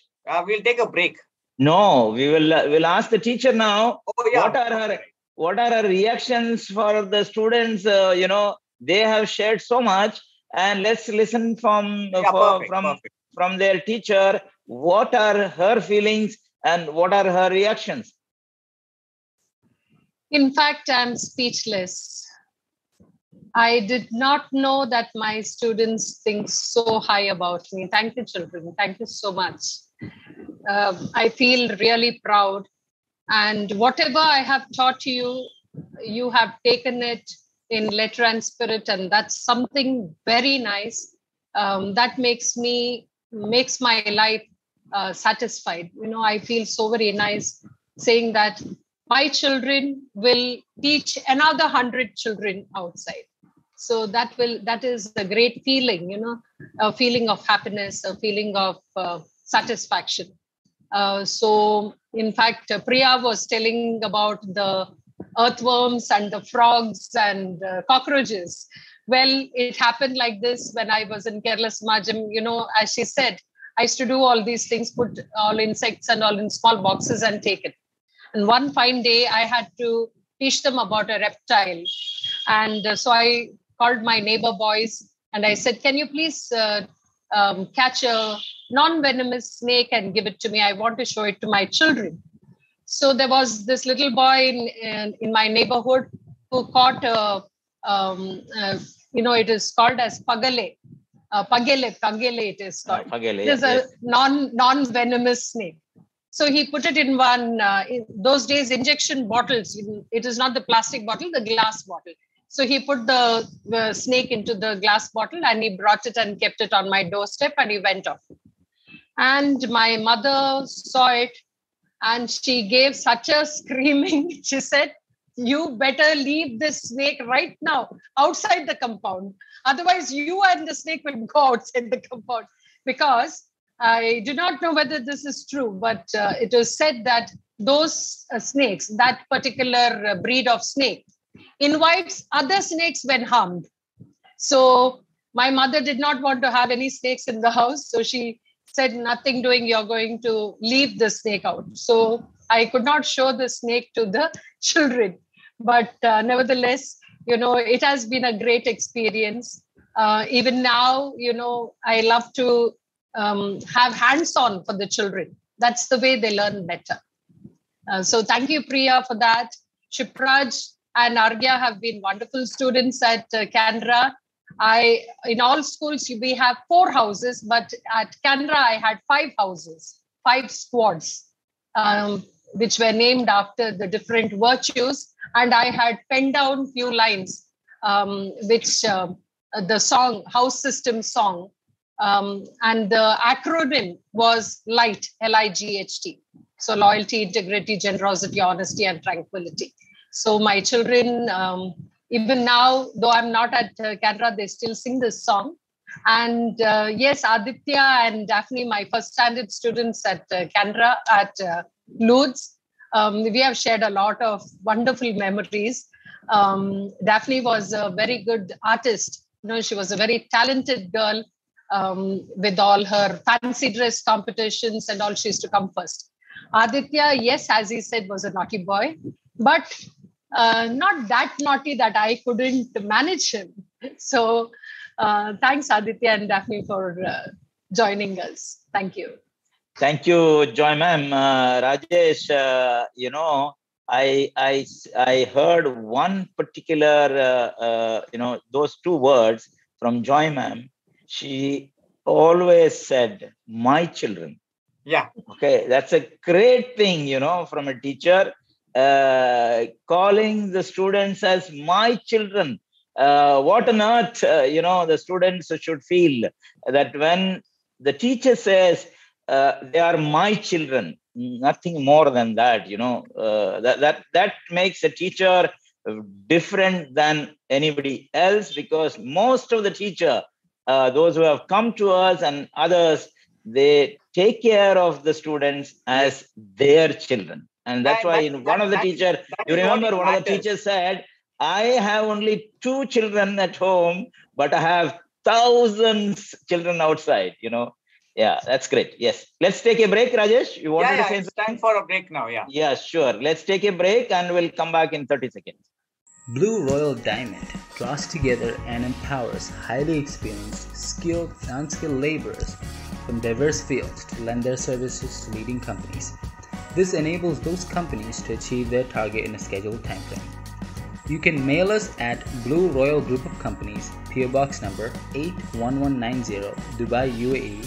We'll take a break. No, we'll ask the teacher now. Oh, yeah. What are her reactions for the students? They have shared so much, and let's listen from their teacher. What are her feelings and what are her reactions? In fact, I'm speechless. I did not know that my students think so high about me. Thank you, children. Thank you so much. I feel really proud. And whatever I have taught you, you have taken it in letter and spirit. And that's something very nice. That makes my life satisfied. I feel so very nice saying that my children will teach another 100 children outside. So that is a great feeling, a feeling of happiness, a feeling of satisfaction. So in fact, Priya was telling about the earthworms and the frogs and cockroaches. Well, it happened like this when I was in Kerala Samajam, as she said, I used to do all these things, put all insects and all in small boxes and take it. And one fine day, I had to teach them about a reptile. And so I called my neighbor boys and I said, can you please catch a non-venomous snake and give it to me? I want to show it to my children. So there was this little boy in my neighborhood who caught it is called as pagale. Pagele it is called. Pagele, it is a non-venomous snake. So he put it in one, in those days, injection bottles. It is not the plastic bottle, the glass bottle. So he put the snake into the glass bottle and he brought it and kept it on my doorstep and he went off. And my mother saw it and she gave such a screaming. She said, "You better leave this snake right now outside the compound. Otherwise, you and the snake will go outside the compound." Because I do not know whether this is true, but it was said that those snakes, that particular breed of snake, invites other snakes when harmed. So my mother did not want to have any snakes in the house. So she said, "Nothing doing, you're going to leave the snake out." So I could not show the snake to the children. But nevertheless, it has been a great experience. Even now, I love to have hands-on for the children. That's the way they learn better. So thank you, Priya, for that. Kshipraj and Arghya have been wonderful students at Canberra. In all schools, we have 4 houses, but at Canberra, I had 5 houses, 5 squads, which were named after the different virtues. And I had penned down few lines, which the song, house system song, and the acronym was LIGHT, L-I-G-H-T. So loyalty, integrity, generosity, honesty, and tranquility. So my children, even now, though I'm not at Canberra, they still sing this song. And yes, Adithya and Daphne, my first standard students at Canberra, at Lourdes, we have shared a lot of wonderful memories. Daphne was a very good artist. She was a very talented girl with all her fancy dress competitions and all. She used to come first. Adithya, yes, as he said, was a naughty boy, but not that naughty that I couldn't manage him. So thanks, Adithya and Daphne, for joining us. Thank you. Thank you, Joy ma'am. Rajesh, I heard one particular, those 2 words from Joy ma'am. She always said, "My children." Yeah. Okay, that's a great thing, from a teacher, calling the students as my children. What on earth, the students should feel that when the teacher says, they are my children, nothing more than that, that makes a teacher different than anybody else, because most of the teacher, those who have come to us and others, they take care of the students as their children. And that's why one of the teachers, you remember one of the teachers said, "I have only 2 children at home, but I have thousands children outside," Yeah, that's great. Yes. Let's take a break, Rajesh. You wanted to say it's time for a break now. Yeah. Yeah, sure. Let's take a break and we'll come back in 30 seconds. Blue Royal Diamond draws together and empowers highly experienced, skilled, and unskilled laborers from diverse fields to lend their services to leading companies. This enables those companies to achieve their target in a scheduled timeframe. You can mail us at Blue Royal Group of Companies, PO Box number 81190, Dubai, UAE,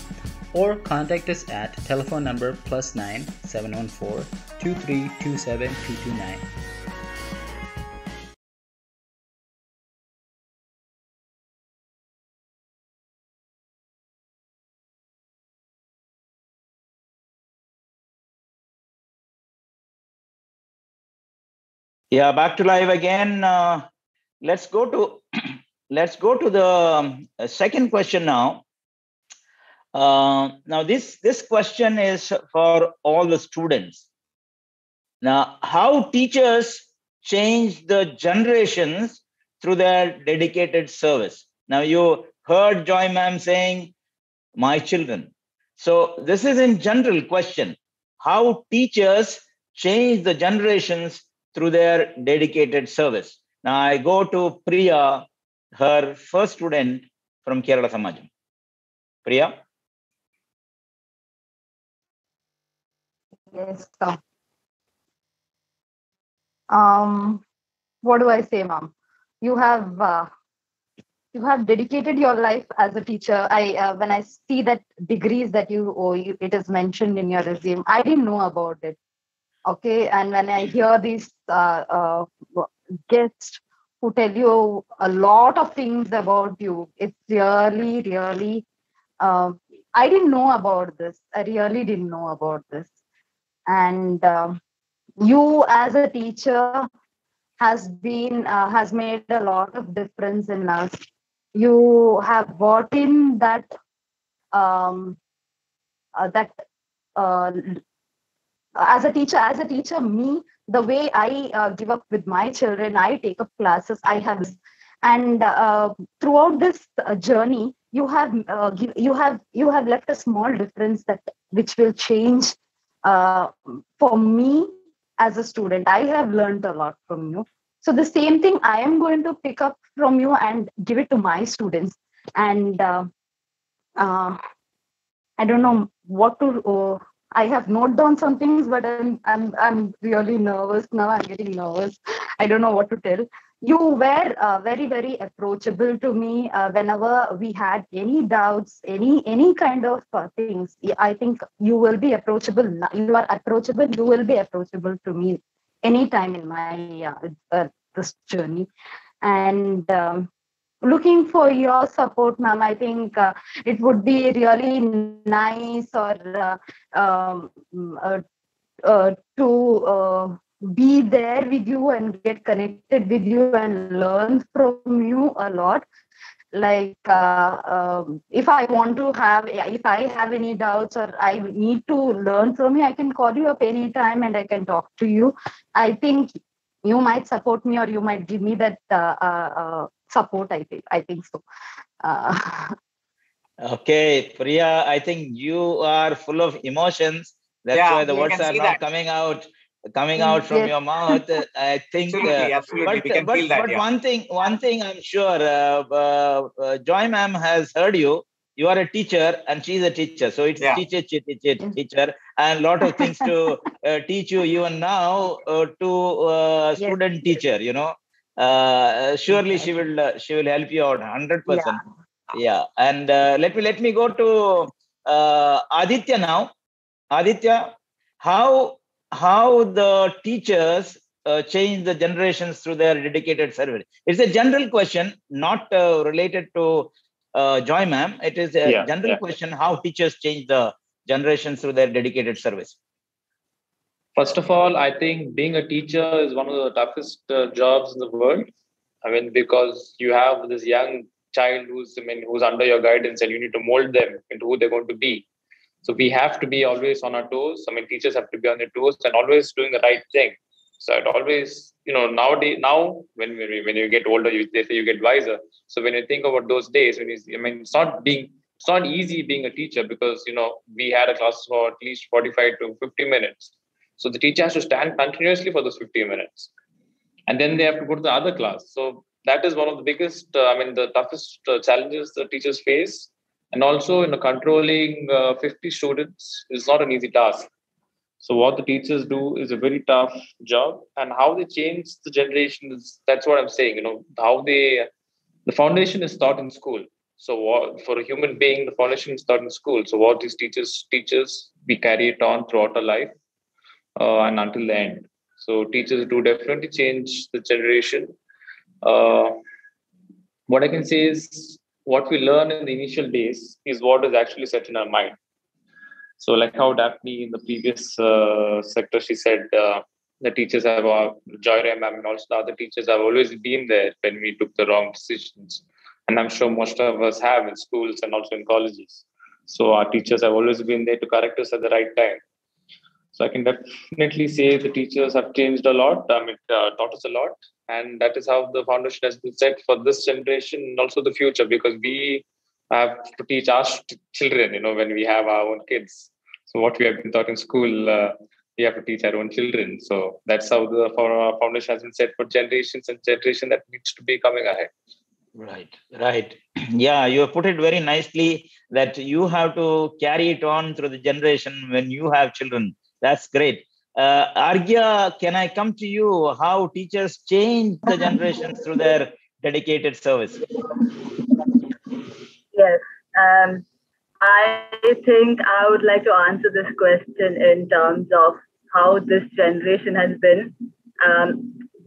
or contact us at telephone number +9 714 2327 229. Yeah, back to live again. Let's go to the second question now. Now this question is for all the students. Now, how teachers change the generations through their dedicated service. Now, you heard Joy ma'am saying, "My children." So this is in general question, how teachers change the generations through their dedicated service. Now I go to Priya, her first student from Kerala Samajam. Priya? Yes, sir. What do I say, ma'am? You have dedicated your life as a teacher. When I see that degrees that it is mentioned in your resume, I didn't know about it. Okay, and when I hear these guests who tell you a lot of things about you, it's really, really. I didn't know about this. I really didn't know about this. And you, as a teacher, has made a lot of difference in us. You have brought in that that as a teacher, me, the way I give up with my children, I take up classes, I have, and throughout this journey, you have left a small difference which will change for me as a student. I have learned a lot from you. So the same thing I am going to pick up from you and give it to my students. And I don't know what to. I have noted down some things, but I'm really nervous now. I'm getting nervous. I don't know what to tell. You were very, very approachable to me whenever we had any doubts, any kind of things. I think you will be approachable. You are approachable. You will be approachable to me anytime in my this journey. And looking for your support, ma'am. I think it would be really nice to be there with you and get connected with you and learn from you a lot. Like if I have any doubts or I need to learn from you, I can call you up anytime and I can talk to you. I think you might support me or you might give me that support. I think so. Okay, Priya, I think you are full of emotions. That's why the words are not coming out from your mouth. I think. Absolutely. We can feel that. But one thing I'm sure, Joy ma'am has heard you. You are a teacher and she's a teacher. So it's teacher, and a lot of things to teach you even now to student teacher, you know. Surely she will help you out 100%. Yeah. And let me go to Adithya now. Adithya, how the teachers change the generations through their dedicated service? It's a general question, not related to Joy ma'am. It is a general question, how teachers change the generations through their dedicated service. First of all, I think being a teacher is one of the toughest jobs in the world. I mean, because you have this young child who's under your guidance and you need to mold them into who they're going to be. So we have to be always on our toes. I mean, teachers have to be on their toes and always doing the right thing. So I'd always, now when you get older, they say you get wiser. So when you think about those days, it's not easy being a teacher because, we had a class for at least 45 to 50 minutes. So the teacher has to stand continuously for those 50 minutes. And then they have to go to the other class. So that is one of the biggest, the toughest challenges the teachers face. And also, controlling 50 students is not an easy task. So what the teachers do is a very tough job. And how they change the generations, that's what I'm saying. The foundation is taught in school. So for a human being, the foundation is taught in school. So what these teachers teach us, we carry it on throughout our life and until the end. So teachers do definitely change the generation. What I can say is what we learn in the initial days is what is actually set in our mind. So like how Daphne in the previous sector, she said the teachers have, Joy Rai ma'am and also the other teachers have always been there when we took the wrong decisions. And I'm sure most of us have in schools and also in colleges. So our teachers have always been there to correct us at the right time. So I can definitely say the teachers have changed a lot, taught us a lot. And that is how the foundation has been set for this generation and also the future, because we have to teach our children, when we have our own kids. So what we have been taught in school, we have to teach our own children. So that's how the foundation has been set for generations and generation that needs to be coming ahead. Right. Yeah, you have put it very nicely that you have to carry it on through the generation when you have children. That's great. Arghya, can I come to you? How teachers change the generations through their dedicated service? Yes. I think I would like to answer this question in terms of how this generation has been.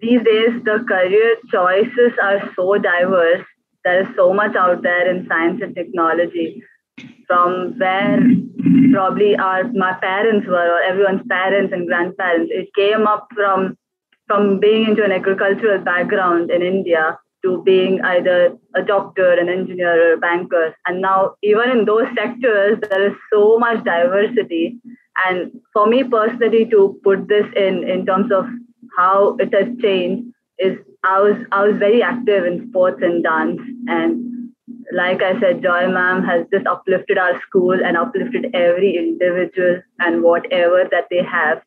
These days, the career choices are so diverse. There is so much out there in science and technology, from where probably my parents were, or everyone's parents and grandparents. It came up from being into an agricultural background in India to being either a doctor, an engineer, or a banker. And now, even in those sectors, there is so much diversity. And for me personally, to put this in terms of how it has changed, is I was very active in sports and dance. And like I said, Joy ma'am has just uplifted our school and uplifted every individual and whatever that they have.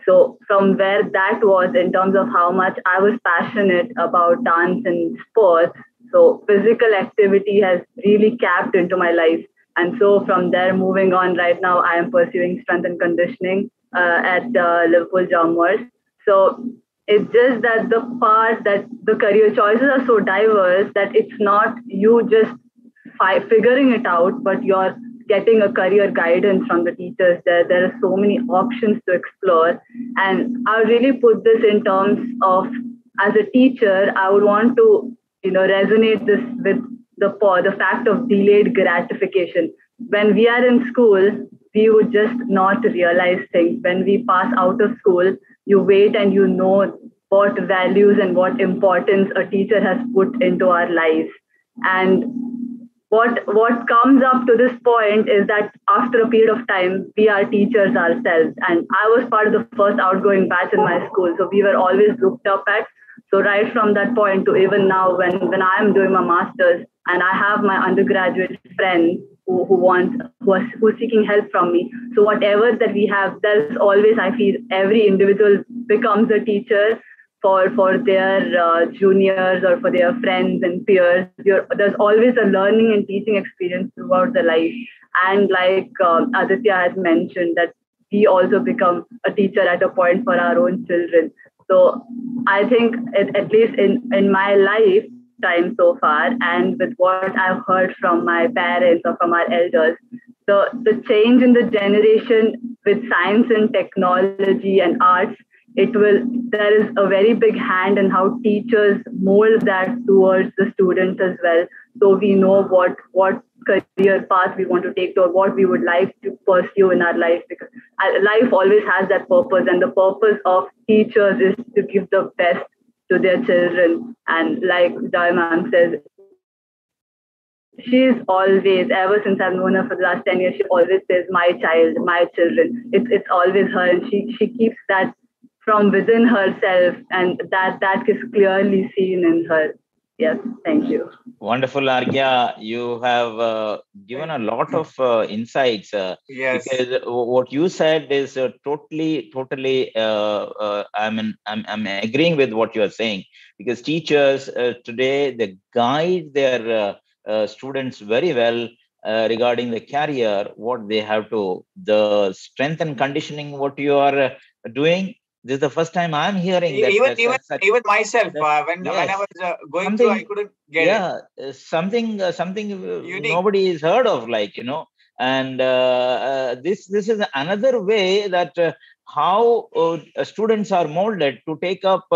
So from where that was in terms of how much I was passionate about dance and sports, so physical activity has really capped into my life. And so from there, moving on, right now, I am pursuing strength and conditioning at Liverpool Jammers. So it's just that the part that the career choices are so diverse that it's not you just figuring it out, but you're getting a career guidance from the teachers. There are so many options to explore. And I would really put this in terms of, as a teacher, I would want to, resonate this with the fact of delayed gratification. When we are in school, we would just not realize things. When we pass out of school, you wait and you know what values and what importance a teacher has put into our lives. And what comes up to this point is that after a period of time, we are teachers ourselves. And I was part of the first outgoing batch in my school, so we were always looked up at. So right from that point to even now, when I am doing my master's and I have my undergraduate friends who are seeking help from me. So whatever that we have, there's always, I feel, every individual becomes a teacher for their juniors or for their friends and peers. There's always a learning and teaching experience throughout the life. And like Adithya has mentioned, that we also become a teacher at a point for our own children. So I think at least in my lifetime so far, and with what I've heard from my parents or from our elders, the change in the generation with science and technology and arts, there is a very big hand in how teachers mold that towards the students as well. So we know what career path we want to take or what we would like to pursue in our life, because life always has that purpose, and the purpose of teachers is to give the best to their children. And like Joy ma'am says, she's always, ever since I've known her for the last 10 years, she always says, my child, my children. It's always her, and she keeps that from within herself, and that is clearly seen in her. Yes, thank you. Wonderful, Arghya. You have given a lot of insights. Yes. Because what you said is totally. I'm agreeing with what you are saying, because teachers today, they guide their students very well regarding the career, what they have to, the strength and conditioning, what you are doing. This is the first time I'm hearing that. Even myself, when I was going through, I couldn't get it. Something nobody has heard of, and this is another way that how students are molded to take up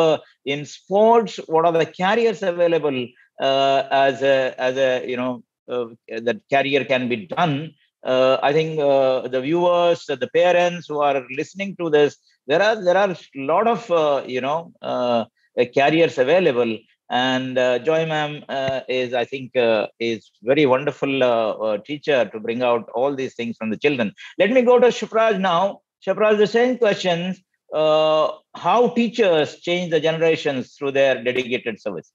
in sports. What are the careers available as a that career can be done. I think the viewers, the parents who are listening to this, there are a lot of careers available, and Joy ma'am is, I think, is very wonderful teacher to bring out all these things from the children. Let me go to Kshipraj now. Kshipraj, the same questions: how teachers change the generations through their dedicated service?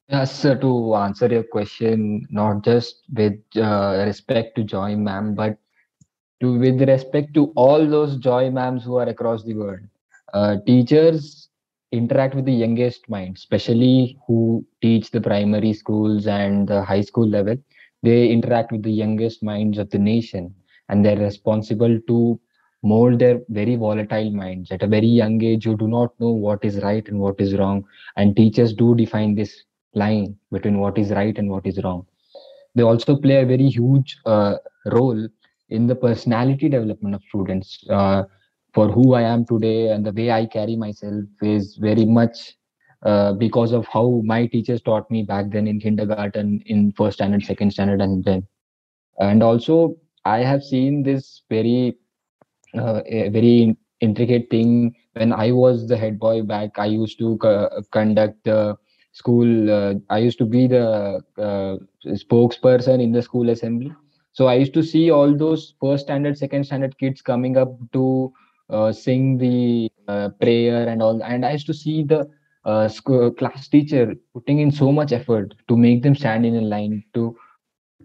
Yes, sir, to answer your question, not just with respect to Joy ma'am, but with respect to all those Joy ma'ams who are across the world. Teachers interact with the youngest minds, especially who teach the primary schools and the high school level. They interact with the youngest minds of the nation, and they're responsible to mold their very volatile minds. At a very young age, you do not know what is right and what is wrong. And teachers do define this line between what is right and what is wrong. They also play a very huge role in the personality development of students. For who I am today and the way I carry myself is very much because of how my teachers taught me back then in kindergarten, in first standard, second standard, and then. And also, I have seen this a very intricate thing when I was the head boy back. I used to conduct the school. I used to be the spokesperson in the school assembly. So I used to see all those first standard, second standard kids coming up to sing the prayer and all. And I used to see the class teacher putting in so much effort to make them stand in a line, to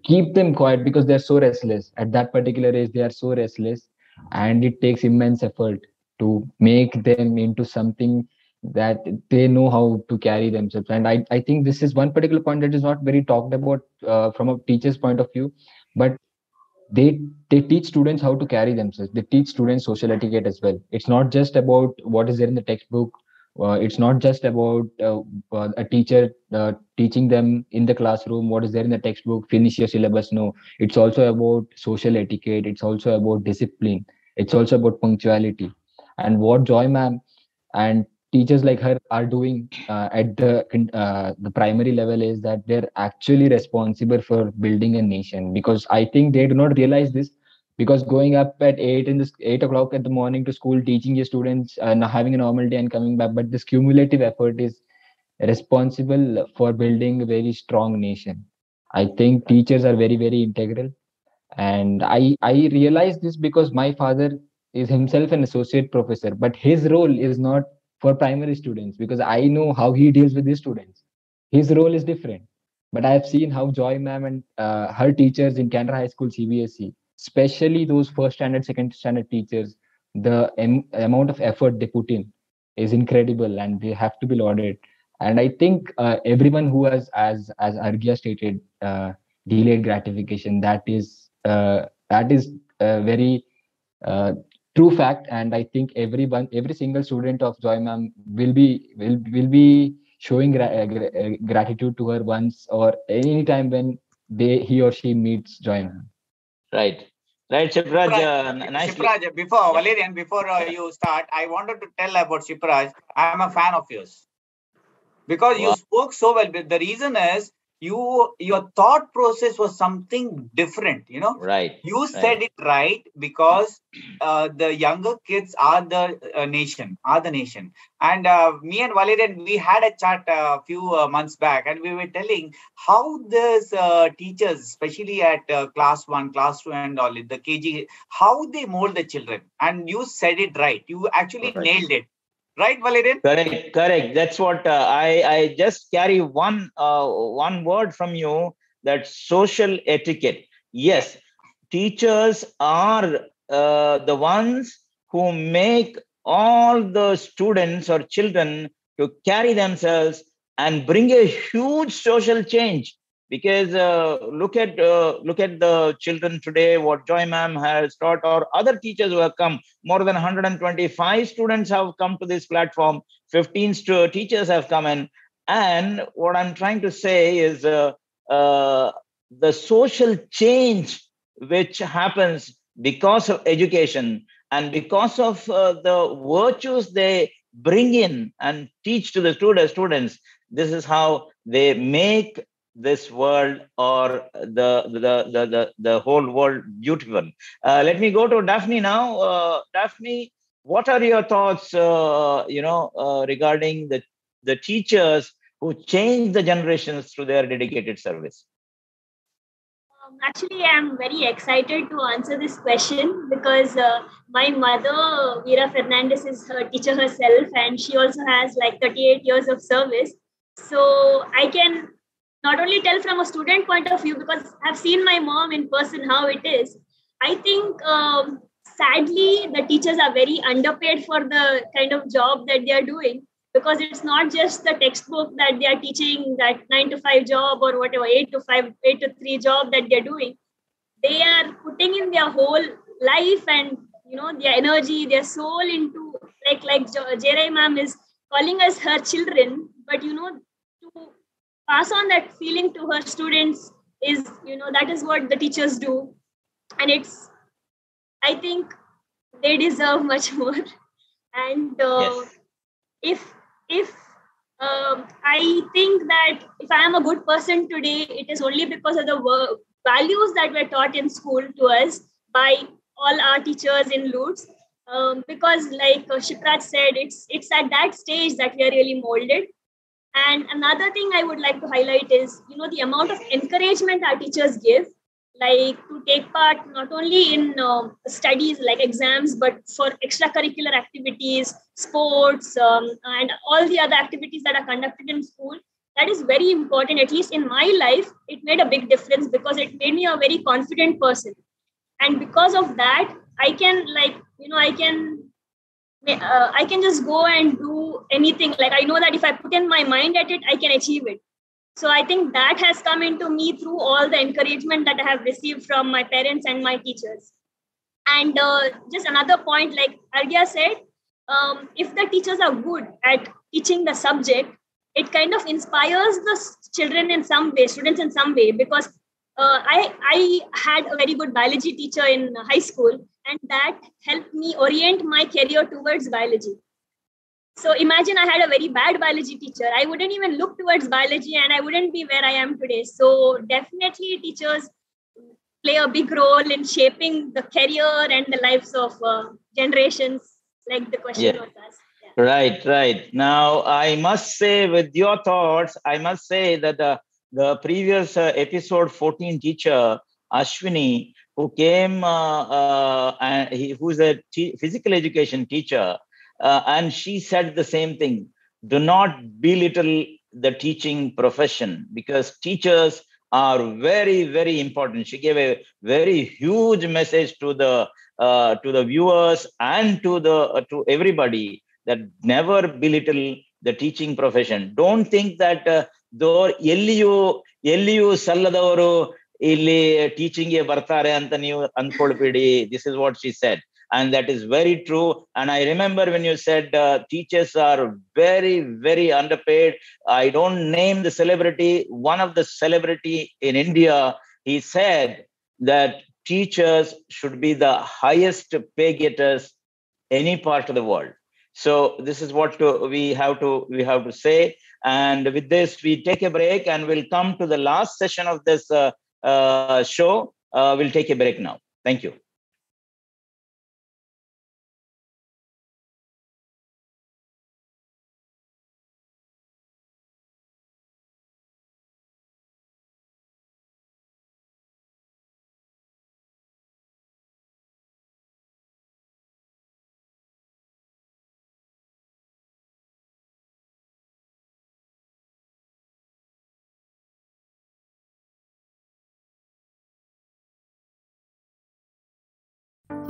keep them quiet, because they're so restless at that particular age. They are so restless, and it takes immense effort to make them into something that they know how to carry themselves. And I think this is one particular point that is not very talked about from a teacher's point of view, but they teach students how to carry themselves. They teach students social etiquette as well. It's not just about what is there in the textbook. It's not just about a teacher teaching them in the classroom what is there in the textbook, finish your syllabus. No, it's also about social etiquette. It's also about discipline. It's also about punctuality. And what Joy ma'am and teachers like her are doing at the primary level is that they're actually responsible for building a nation. Because I think they do not realize this, because going up at 8 o'clock at the morning to school, teaching your students, having a normal day and coming back, but this cumulative effort is responsible for building a very strong nation. I think teachers are very, very integral. And I realized this because my father is himself an associate professor, but his role is not for primary students, because I know how he deals with his students. His role is different. But I have seen how Joy ma'am and her teachers in Canada High School CBSE, especially those first standard, second standard teachers, the amount of effort they put in is incredible, and they have to be lauded. And I think everyone who has, as Arghya stated, delayed gratification, that is a very true fact. And I think every single student of Joy ma'am will be showing gratitude to her once or any time when he or she meets Joy ma'am. Right. Right, Kshipraj. Kshipraj, before Valerian, before you start, I wanted to tell about Kshipraj. I am a fan of yours because you spoke so well. The reason is your thought process was something different. Right. You said it right, because the younger kids are the nation. And me and Valerian, we had a chat a few months back, and we were telling how these teachers, especially at class 1, class 2 and all, the KG, how they mold the children. And you said it right. You actually nailed it. Right, Valerian? Correct. That's what I just carry one word from you, that social etiquette. Yes, teachers are the ones who make all the students or children to carry themselves and bring a huge social change. Because look at the children today, what Joy ma'am has taught, or other teachers who have come. More than 125 students have come to this platform. 15 teachers have come in. And what I'm trying to say is the social change which happens because of education and because of the virtues they bring in and teach to the students. This is how they make this world or the whole world beautiful. Let me go to Daphne now. Daphne, what are your thoughts regarding the teachers who change the generations through their dedicated service? Actually, I'm very excited to answer this question because my mother, Veera Fernandez, is a teacher herself, and she also has like 38 years of service. So I can not only tell from a student point of view, because I've seen my mom in person how it is. I think sadly the teachers are very underpaid for the kind of job that they are doing, because it's not just the textbook that they are teaching, that 9 to 5 job or whatever, 8 to 3 job that they're doing. They are putting in their whole life and their energy, their soul into like Jeevan ma'am is calling us her children, but to pass on that feeling to her students is that is what the teachers do, and I think they deserve much more. And Yes. if I think that if I am a good person today, it is only because of the values that were taught in school to us by all our teachers in Lutz. Because like Kshipraj said, it's at that stage that we are really molded. And another thing I would like to highlight is, the amount of encouragement our teachers give, like to take part not only in studies like exams, but for extracurricular activities, sports, and all the other activities that are conducted in school. That is very important. At least in my life, it made a big difference because it made me a very confident person. And because of that, I can I can just go and do anything. Like I know that if I put in my mind at it, I can achieve it. So I think that has come into me through all the encouragement that I have received from my parents and my teachers. And just another point, like Arghya said, if the teachers are good at teaching the subject, it kind of inspires the children in some way, students in some way, because I had a very good biology teacher in high school, and that helped me orient my career towards biology. So imagine I had a very bad biology teacher. I wouldn't even look towards biology and I wouldn't be where I am today. So definitely teachers play a big role in shaping the career and the lives of generations, like the question was asked. Yeah. Right. Now, I must say with your thoughts, I must say that the previous episode 14 teacher, Ashwini, who came, who's a physical education teacher, and she said the same thing. Do not belittle the teaching profession, because teachers are very, very important. She gave a very huge message to the viewers and to everybody, that never belittle the teaching profession. Don't think that though ಎಲ್ಲಿಯೂ ಸಲ್ಲದವರು ಇಲ್ಲಿ ಟೀಚಿಂಗ್ಗೆ ಬರ್ತಾರೆ ಅಂತ ನೀವು ಅಂದ್ಕೊಳ್ಬೇಡಿ. This is what she said. And that is very true. And I remember when you said teachers are very, very underpaid. I don't name the celebrity. One of the celebrity in India, he said that teachers should be the highest pay getters any part of the world. So this is what we have to say. And with this, we take a break and we'll come to the last session of this show. We'll take a break now. Thank you.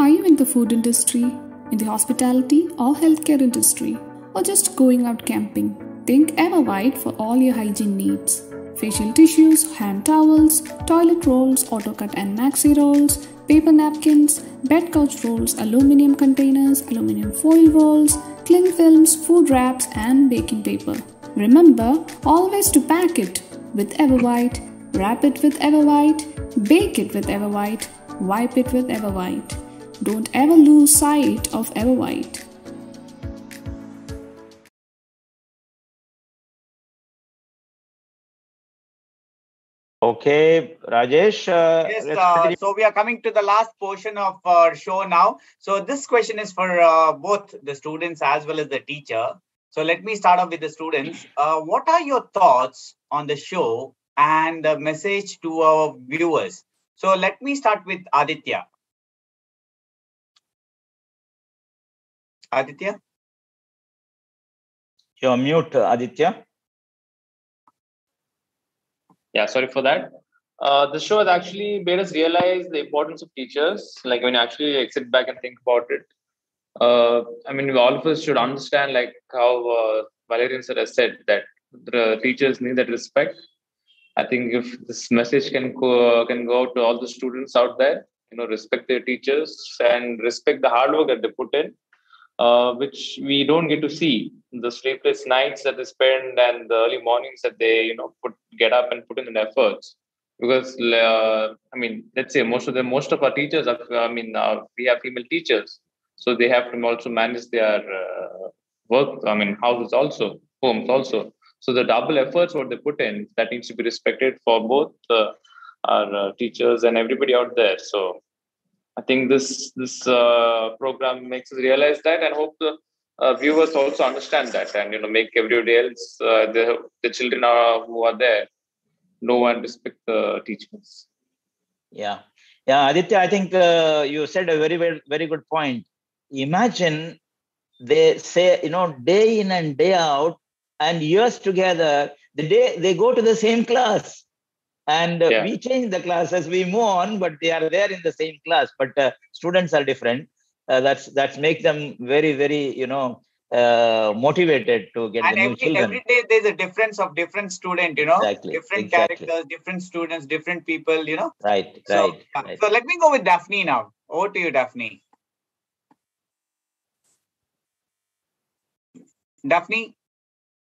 Are you in the food industry, in the hospitality or healthcare industry, or just going out camping? Think Everwhite for all your hygiene needs. Facial tissues, hand towels, toilet rolls, autocut and maxi rolls, paper napkins, bed couch rolls, aluminum containers, aluminum foil rolls, cling films, food wraps and baking paper. Remember always to pack it with Everwhite, wrap it with Everwhite, bake it with Everwhite, wipe it with Everwhite. Don't ever lose sight of Everwhite. Okay, Rajesh. Yes, so we are coming to the last portion of our show now. So this question is for both the students as well as the teacher. So let me start off with the students. What are your thoughts on the show and the message to our viewers? So let me start with Adithya. Adithya? You're mute, Adithya. Yeah, sorry for that. The show has actually made us realize the importance of teachers. Like when you actually sit back and think about it, I mean, all of us should understand like how Valerian sir has said that the teachers need that respect. I think if this message can go to all the students out there, respect their teachers and respect the hard work that they put in, which we don't get to see. The sleepless nights that they spend and the early mornings that they, get up and put in the efforts. Because, let's say most of our teachers are, we have female teachers. So they have to also manage their work, houses also, homes also. So the double efforts what they put in, that needs to be respected for both our teachers and everybody out there. So I think this program makes us realize that, and hope the viewers also understand that, and make everybody else, the children who are there, know and respect the teachers. Yeah, Aditya, I think you said a very, very, very good point. Imagine they say, day in and day out and years together, the day they go to the same class. And we change the classes, we move on, but they are there in the same class. But students are different. That's make them very, very, motivated to get the new children. Every day there's a difference of different student, different characters, different students, different people, Right. So let me go with Daphne now. Over to you, Daphne. Daphne?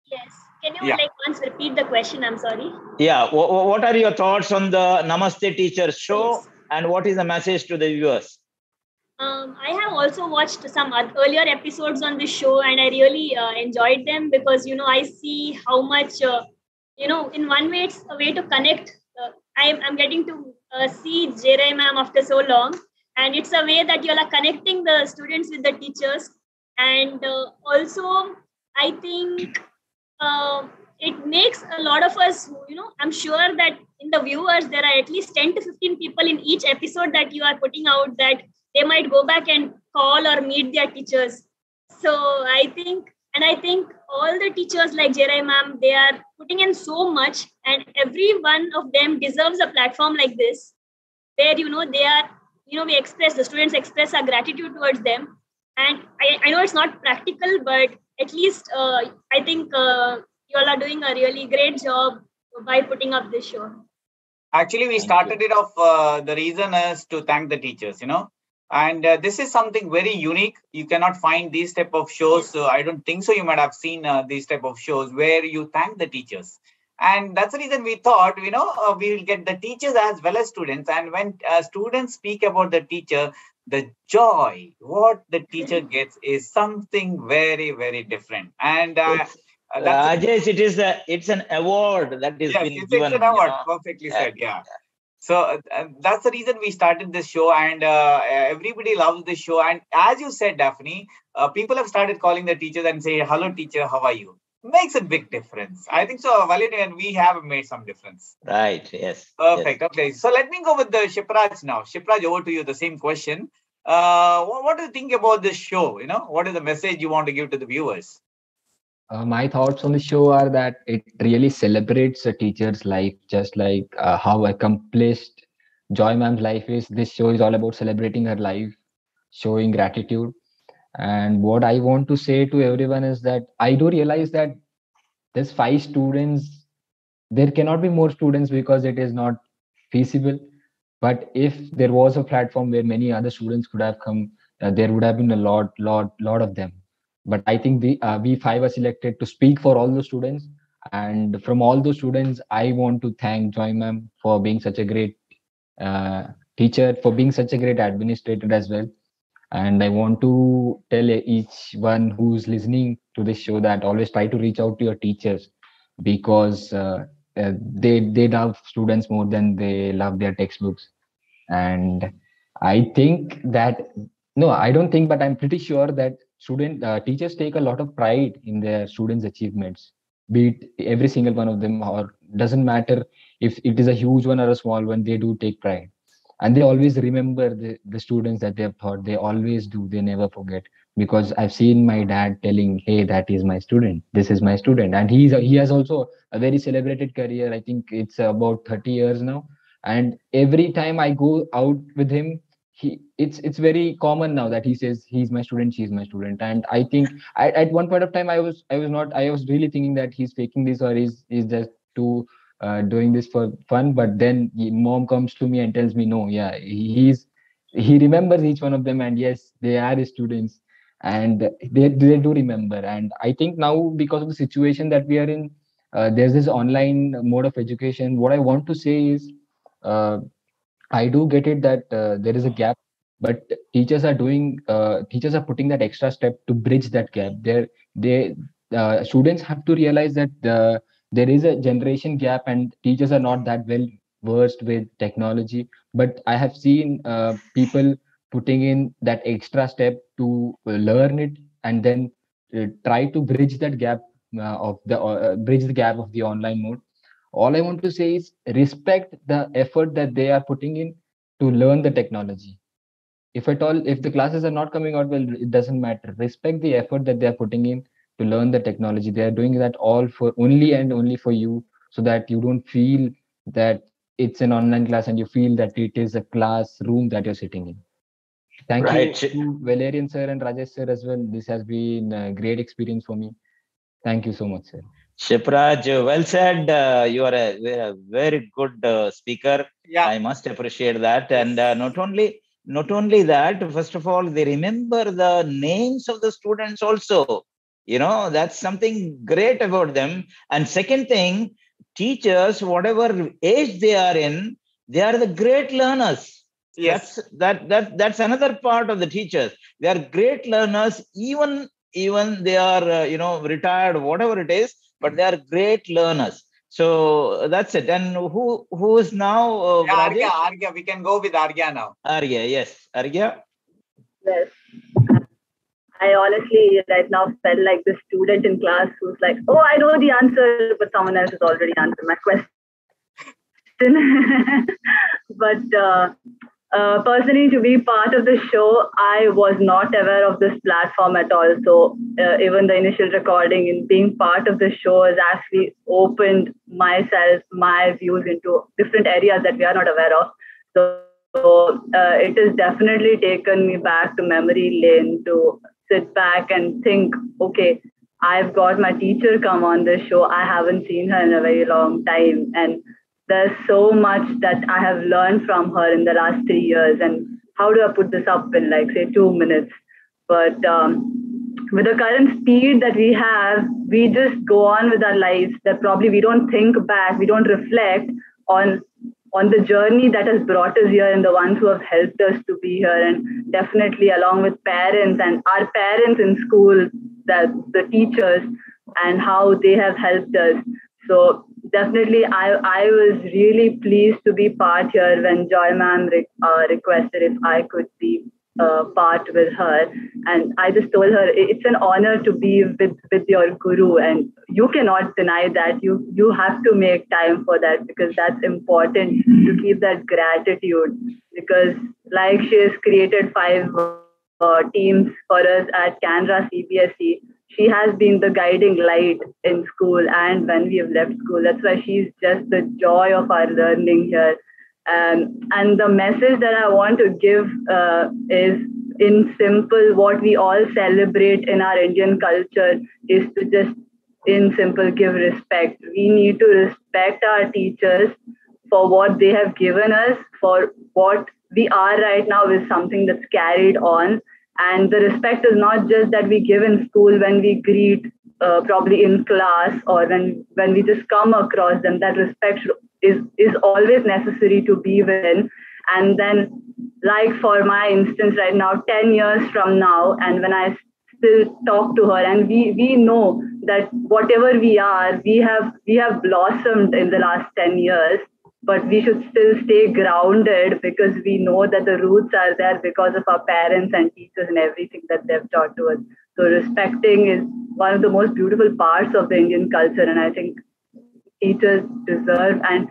Yes. Can you once repeat the question? I'm sorry. Yeah. What are your thoughts on the Namaste Teachers show, and what is the message to the viewers? I have also watched some earlier episodes on this show, and I really enjoyed them because, I see how much, in one way, it's a way to connect. I'm getting to see J-Rai ma'am after so long, and it's a way that you are connecting the students with the teachers. And also, I think it makes a lot of us, I'm sure that in the viewers, there are at least 10 to 15 people in each episode that you are putting out that they might go back and call or meet their teachers. So I think all the teachers like J-Rai ma'am, they are putting in so much, and every one of them deserves a platform like this where, they are, the students express our gratitude towards them. And I know it's not practical, but at least I think you all are doing a really great job by putting up this show. Actually, we started it off, the reason is to thank the teachers, And this is something very unique. You cannot find these type of shows. So I don't think so. You might have seen these type of shows where you thank the teachers. And that's the reason we thought, we will get the teachers as well as students. And when students speak about the teacher, the joy, what the teacher gets is something very, very different. And Rajesh, it's an award that is been given. It's an award. Perfectly said. Yeah. So that's the reason we started this show, and everybody loves this show. And as you said, Daphne, people have started calling the teachers and say, "Hello, teacher, how are you?" Makes a big difference. I think so, Valerian, we have made some difference. Right. Yes. Perfect. Yes. Okay. So let me go with the Kshipraj now. Kshipraj, over to you. The same question. What do you think about this show? What is the message you want to give to the viewers? My thoughts on the show are that it really celebrates a teacher's life, just like how accomplished Joy Ma'am's life is. This show is all about celebrating her life, showing gratitude. And what I want to say to everyone is that I do realize that there's 5 students. There cannot be more students because it is not feasible. But if there was a platform where many other students could have come, there would have been a lot of them. But I think we 5 are selected to speak for all the students. And from all those students, I want to thank Joy Ma'am for being such a great teacher, for being such a great administrator as well. And I want to tell each one who's listening to this show that always try to reach out to your teachers, because they love students more than they love their textbooks. And I think that, no, I don't think, but I'm pretty sure that teachers take a lot of pride in their students' achievements, be it every single one of them, or doesn't matter if it is a huge one or a small one, they do take pride. And they always remember the students that they have taught. They always do. They never forget. Because I've seen my dad telling, "Hey, that is my student. This is my student." And he has also a very celebrated career. I think it's about 30 years now. And every time I go out with him, it's very common now that he says he's my student, she's my student. And I think at one point of time I was really thinking that he's faking this, or he's just doing this for fun. But then mom comes to me and tells me, no, yeah, he's he remembers each one of them, and yes, they are his students, and they do remember. And I think now, because of the situation that we are in, there's this online mode of education. What I want to say is, uh, I do get it that there is a gap, but teachers are putting that extra step to bridge that gap. They Students have to realize that there is a generation gap, and teachers are not that well versed with technology. But I have seen people putting in that extra step to learn it, and then try to bridge that gap bridge the gap of the online mode. All I want to say is respect the effort that they are putting in to learn the technology. If the classes are not coming out well, it doesn't matter. Respect the effort that they are putting in to learn the technology. They are doing that all for only and only for you, so that you don't feel that it's an online class and you feel that it is a classroom that you're sitting in. Thank you to Valerian sir and Rajesh sir as well. This has been a great experience for me. Thank you so much, sir. Kshipraj, well said. You are a very good speaker. Yeah. I must appreciate that. And not only that, first of all, they remember the names of the students also. You know, that's something great about them. And second thing, teachers, whatever age they are in, they are the great learners. Yes. That's another part of the teachers. They are great learners, even they are retired, whatever it is, but they are great learners. So that's it. And who is now? Arghya. We can go with Arghya now. Arghya, yes. Arghya? Yes. I honestly right now felt like the student in class who's like, oh, I know the answer, but someone else has already answered my question. But personally, to be part of the show, I was not aware of this platform at all. So even the initial recording and being part of the show has actually opened my views into different areas that we are not aware of. So it has definitely taken me back to memory lane to sit back and think, okay, I've got my teacher come on this show. I haven't seen her in a very long time. And there's so much that I have learned from her in the last 3 years. And how do I put this up in like, say, 2 minutes? But with the current speed that we have, we just go on with our lives that probably we don't think back, we don't reflect on the journey that has brought us here and the ones who have helped us to be here. And definitely along with parents and our parents in school, the teachers and how they have helped us. So definitely, I was really pleased to be part here when Joy ma'am requested if I could be part with her. And I just told her, it's an honor to be with your guru. And you cannot deny that. You have to make time for that, because that's important to keep that gratitude. Because like she has created 5 teams for us at Canada CBSE, she has been the guiding light in school and when we have left school. That's why she's just the joy of our learning here. And the message that I want to give is in simple, what we all celebrate in our Indian culture is to just in simple give respect. We need to respect our teachers for what they have given us, for what we are right now is something that's carried on. And the respect is not just that we give in school when we greet, probably in class, or when we just come across them. That respect is always necessary to be within. And then, like for my instance right now, 10 years from now, and when I still talk to her, and we know that whatever we are, we have blossomed in the last 10 years. But we should still stay grounded, because we know that the roots are there because of our parents and teachers and everything that they've taught to us. So respecting is one of the most beautiful parts of the Indian culture. And I think teachers deserve, and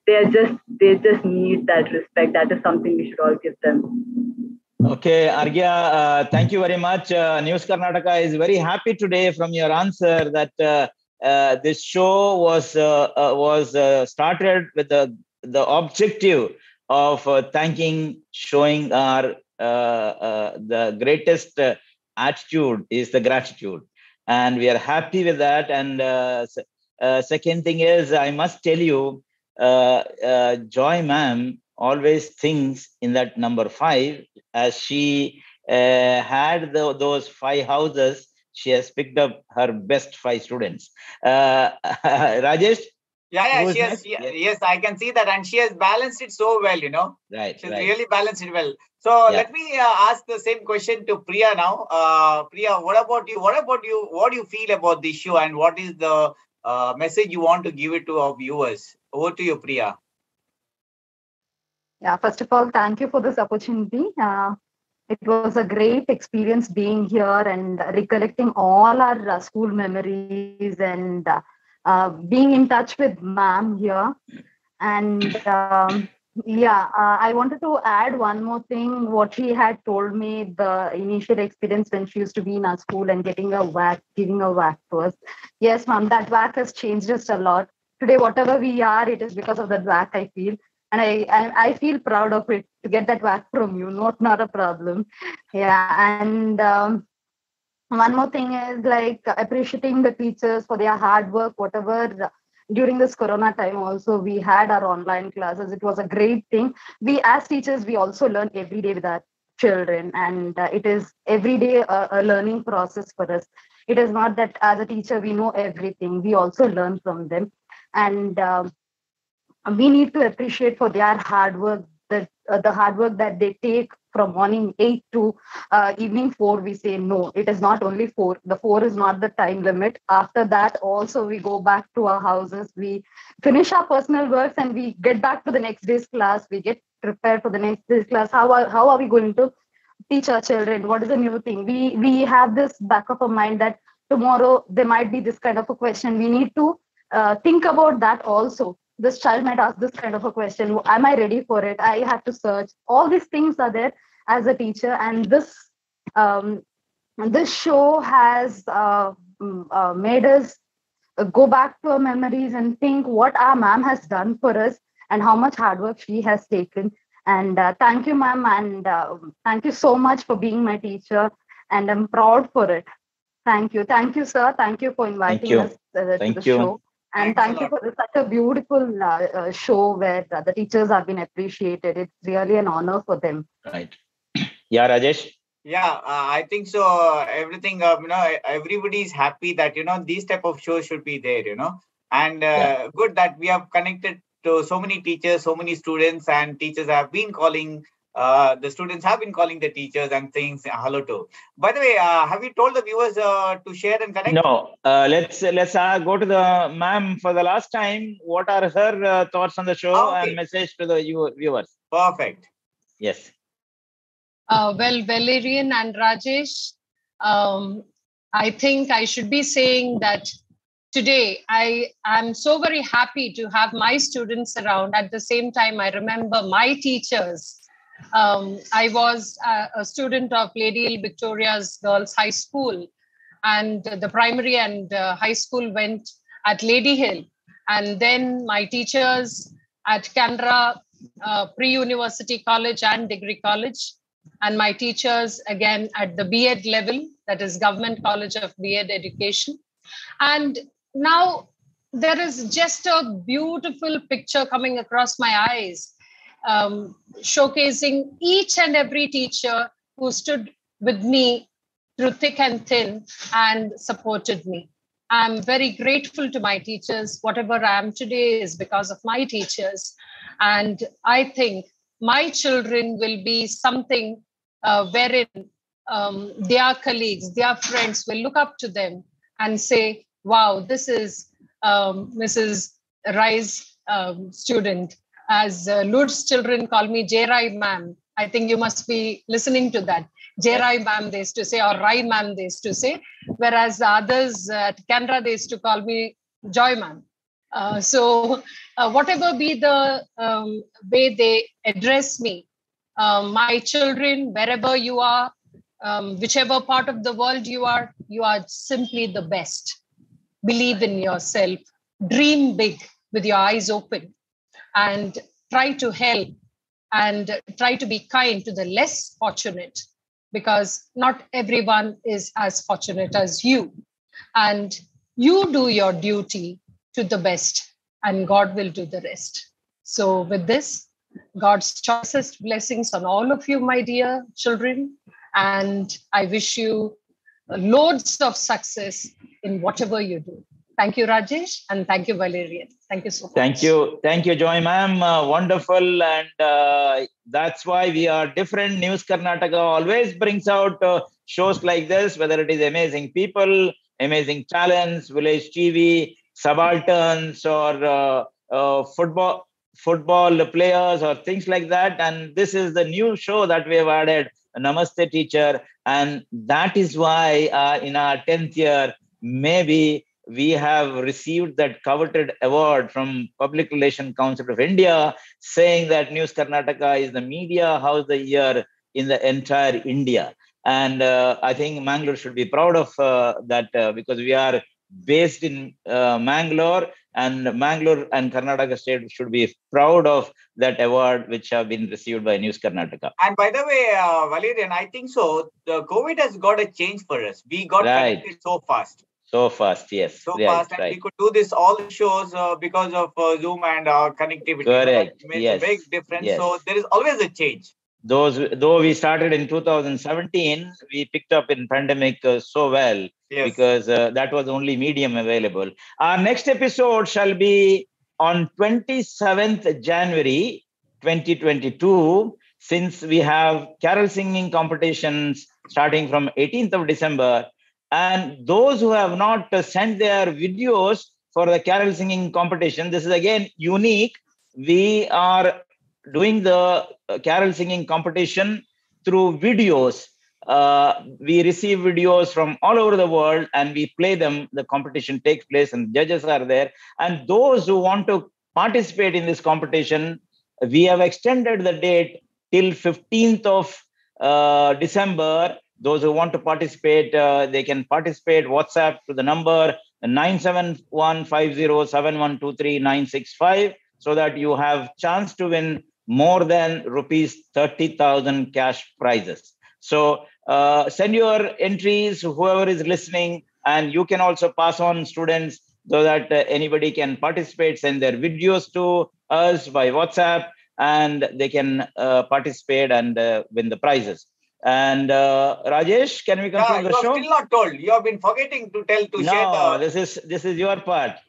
they just need that respect. That is something we should all give them. Okay, Arghya, thank you very much. News Karnataka is very happy today from your answer that this show was started with the objective of showing our the greatest attitude is the gratitude, and we are happy with that. And second thing is, I must tell you, Joy ma'am always thinks in that number 5, as she had those 5 houses, she has picked up her best 5 students. Rajesh? Yeah, she has. Yes, I can see that, and she has balanced it so well. Right. She's really balanced it well. So let me ask the same question to Priya now. Priya, what about you? What do you feel about this show, and what is the message you want to give it to our viewers? Over to you, Priya. Yeah, first of all, thank you for this opportunity. It was a great experience being here and recollecting all our school memories and being in touch with ma'am here. And I wanted to add one more thing. What she had told me, the initial experience when she used to be in our school and getting a whack, giving a whack to us. Yes, ma'am, that whack has changed us a lot. Today, whatever we are, it is because of that whack, I feel. And I feel proud of it to get that whack from you. Not a problem. Yeah, and one more thing is like appreciating the teachers for their hard work, whatever. During this Corona time also, we had our online classes. It was a great thing. We as teachers, we also learn every day with our children, and it is every day a learning process for us. It is not that as a teacher, we know everything. We also learn from them. And we need to appreciate for their hard work, that the hard work that they take from morning 8 to evening 4. We say no, it is not only 4. The 4 is not the time limit. After that also we go back to our houses, we finish our personal works, and we get back to the next day's class. We get prepared for the next day's class. How are we going to teach our children? What is a new thing? We have this back of our mind that tomorrow there might be this kind of a question. We need to think about that also. This child might ask this kind of a question. Am I ready for it? I have to search. All these things are there as a teacher. And this show has made us go back to our memories and think what our ma'am has done for us and how much hard work she has taken. And thank you, ma'am. And thank you so much for being my teacher. And I'm proud for it. Thank you. Thank you, sir. Thank you for inviting us to the show. And thank you for such a beautiful show where the teachers have been appreciated. It's really an honor for them. Right. Yeah, Rajesh? Yeah, I think so. Everything, everybody is happy that, these type of shows should be there, and good that we have connected to so many teachers, so many students, and teachers have been calling. The students have been calling the teachers and saying hello to. By the way, have you told the viewers to share and connect? No. Let's go to the ma'am for the last time. What are her thoughts on the show and message to the viewers? Perfect. Yes. Well, Valerian and Rajesh, I think I should be saying that today I am so very happy to have my students around. At the same time, I remember my teachers. I was a student of Lady Hill Victoria's Girls High School, and the primary and high school went at Lady Hill. And then my teachers at Canberra Pre-University College and Degree College, and my teachers again at the B.Ed level, that is Government College of B.Ed Education. And now there is just a beautiful picture coming across my eyes. Showcasing each and every teacher who stood with me through thick and thin and supported me. I'm very grateful to my teachers. Whatever I am today is because of my teachers. And I think my children will be something wherein their colleagues, their friends will look up to them and say, wow, this is Mrs. Rai's student. As Lourdes children call me J. Rai ma'am. I think you must be listening to that. J. Rai ma'am they used to say, or Rai ma'am they used to say. Whereas others at Canberra they used to call me Joy ma'am. So whatever be the way they address me, my children, wherever you are, whichever part of the world you are simply the best. Believe in yourself. Dream big with your eyes open. And try to help and try to be kind to the less fortunate, because not everyone is as fortunate as you. And you do your duty to the best, and God will do the rest. So with this, God's choicest blessings on all of you, my dear children. And I wish you loads of success in whatever you do. Thank you, Rajesh, and thank you, Valerian. Thank you so much. Thank you, Joy ma'am. Wonderful, and that's why we are different. News Karnataka always brings out shows like this, whether it is amazing people, amazing talents, village TV, subalterns, or football players, or things like that. And this is the new show that we have added, Namaste Teacher, and that is why in our 10th year, maybe we have received that coveted award from Public Relations Council of India, saying that News Karnataka is the media house of the year in the entire India. And I think Mangalore should be proud of that because we are based in Mangalore, and Mangalore and Karnataka state should be proud of that award which have been received by News Karnataka. And by the way, Valerian, I think so. The COVID has got a change for us. We got connected so fast. So fast, yes. So fast, and we could do this all the shows because of Zoom and connectivity. Correct. It makes a big difference. Yes. So there is always a change. Though we started in 2017, we picked up in pandemic so well because that was the only medium available. Our next episode shall be on 27th January 2022, since we have carol singing competitions starting from 18th of December. And those who have not sent their videos for the carol singing competition, this is again unique. We are doing the carol singing competition through videos. We receive videos from all over the world and we play them. The competition takes place and judges are there. And those who want to participate in this competition, we have extended the date till 15th of December. Those who want to participate, they can participate. WhatsApp to the number 97150712396 so that you have chance to win more than rupees 30,000 cash prizes. So send your entries, whoever is listening, and you can also pass on students so that anybody can participate, send their videos to us by WhatsApp, and they can participate and win the prizes. And Rajesh, can we conclude the show? Still not told. You have been forgetting to share the... this is your part.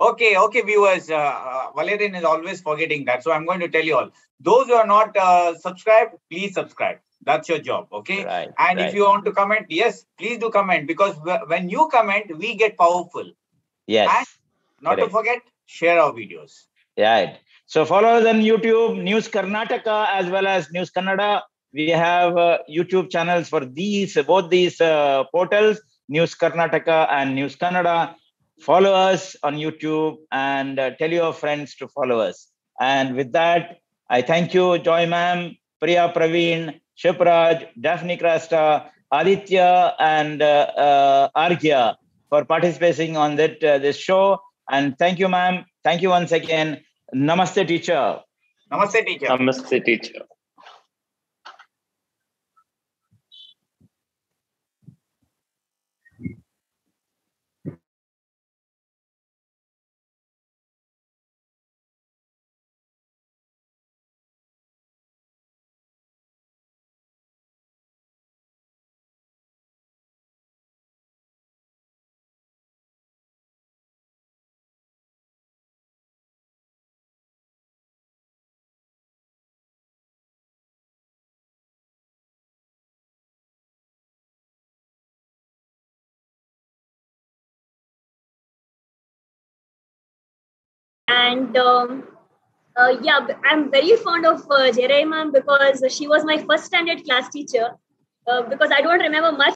Okay, viewers. Valerian is always forgetting that, so I'm going to tell you all. Those who are not subscribed, please subscribe. That's your job, okay? Right. And if you want to comment, yes, please do comment, because when you comment, we get powerful. Yes. And not to forget, share our videos. Right. So follow us on YouTube, News Karnataka as well as News Kannada. We have YouTube channels for both these portals, News Karnataka and News Kannada. Follow us on YouTube and tell your friends to follow us. And with that, I thank you, Joy ma'am, Priya Praveen, Kshipraj, Daphne Crasta, Adithya, and Arghya for participating on this show. And thank you, ma'am. Thank you once again. Namaste, teacher. Namaste, teacher. Namaste, teacher. And I'm very fond of Jeevan Rai ma'am because she was my first standard class teacher. Because I don't remember much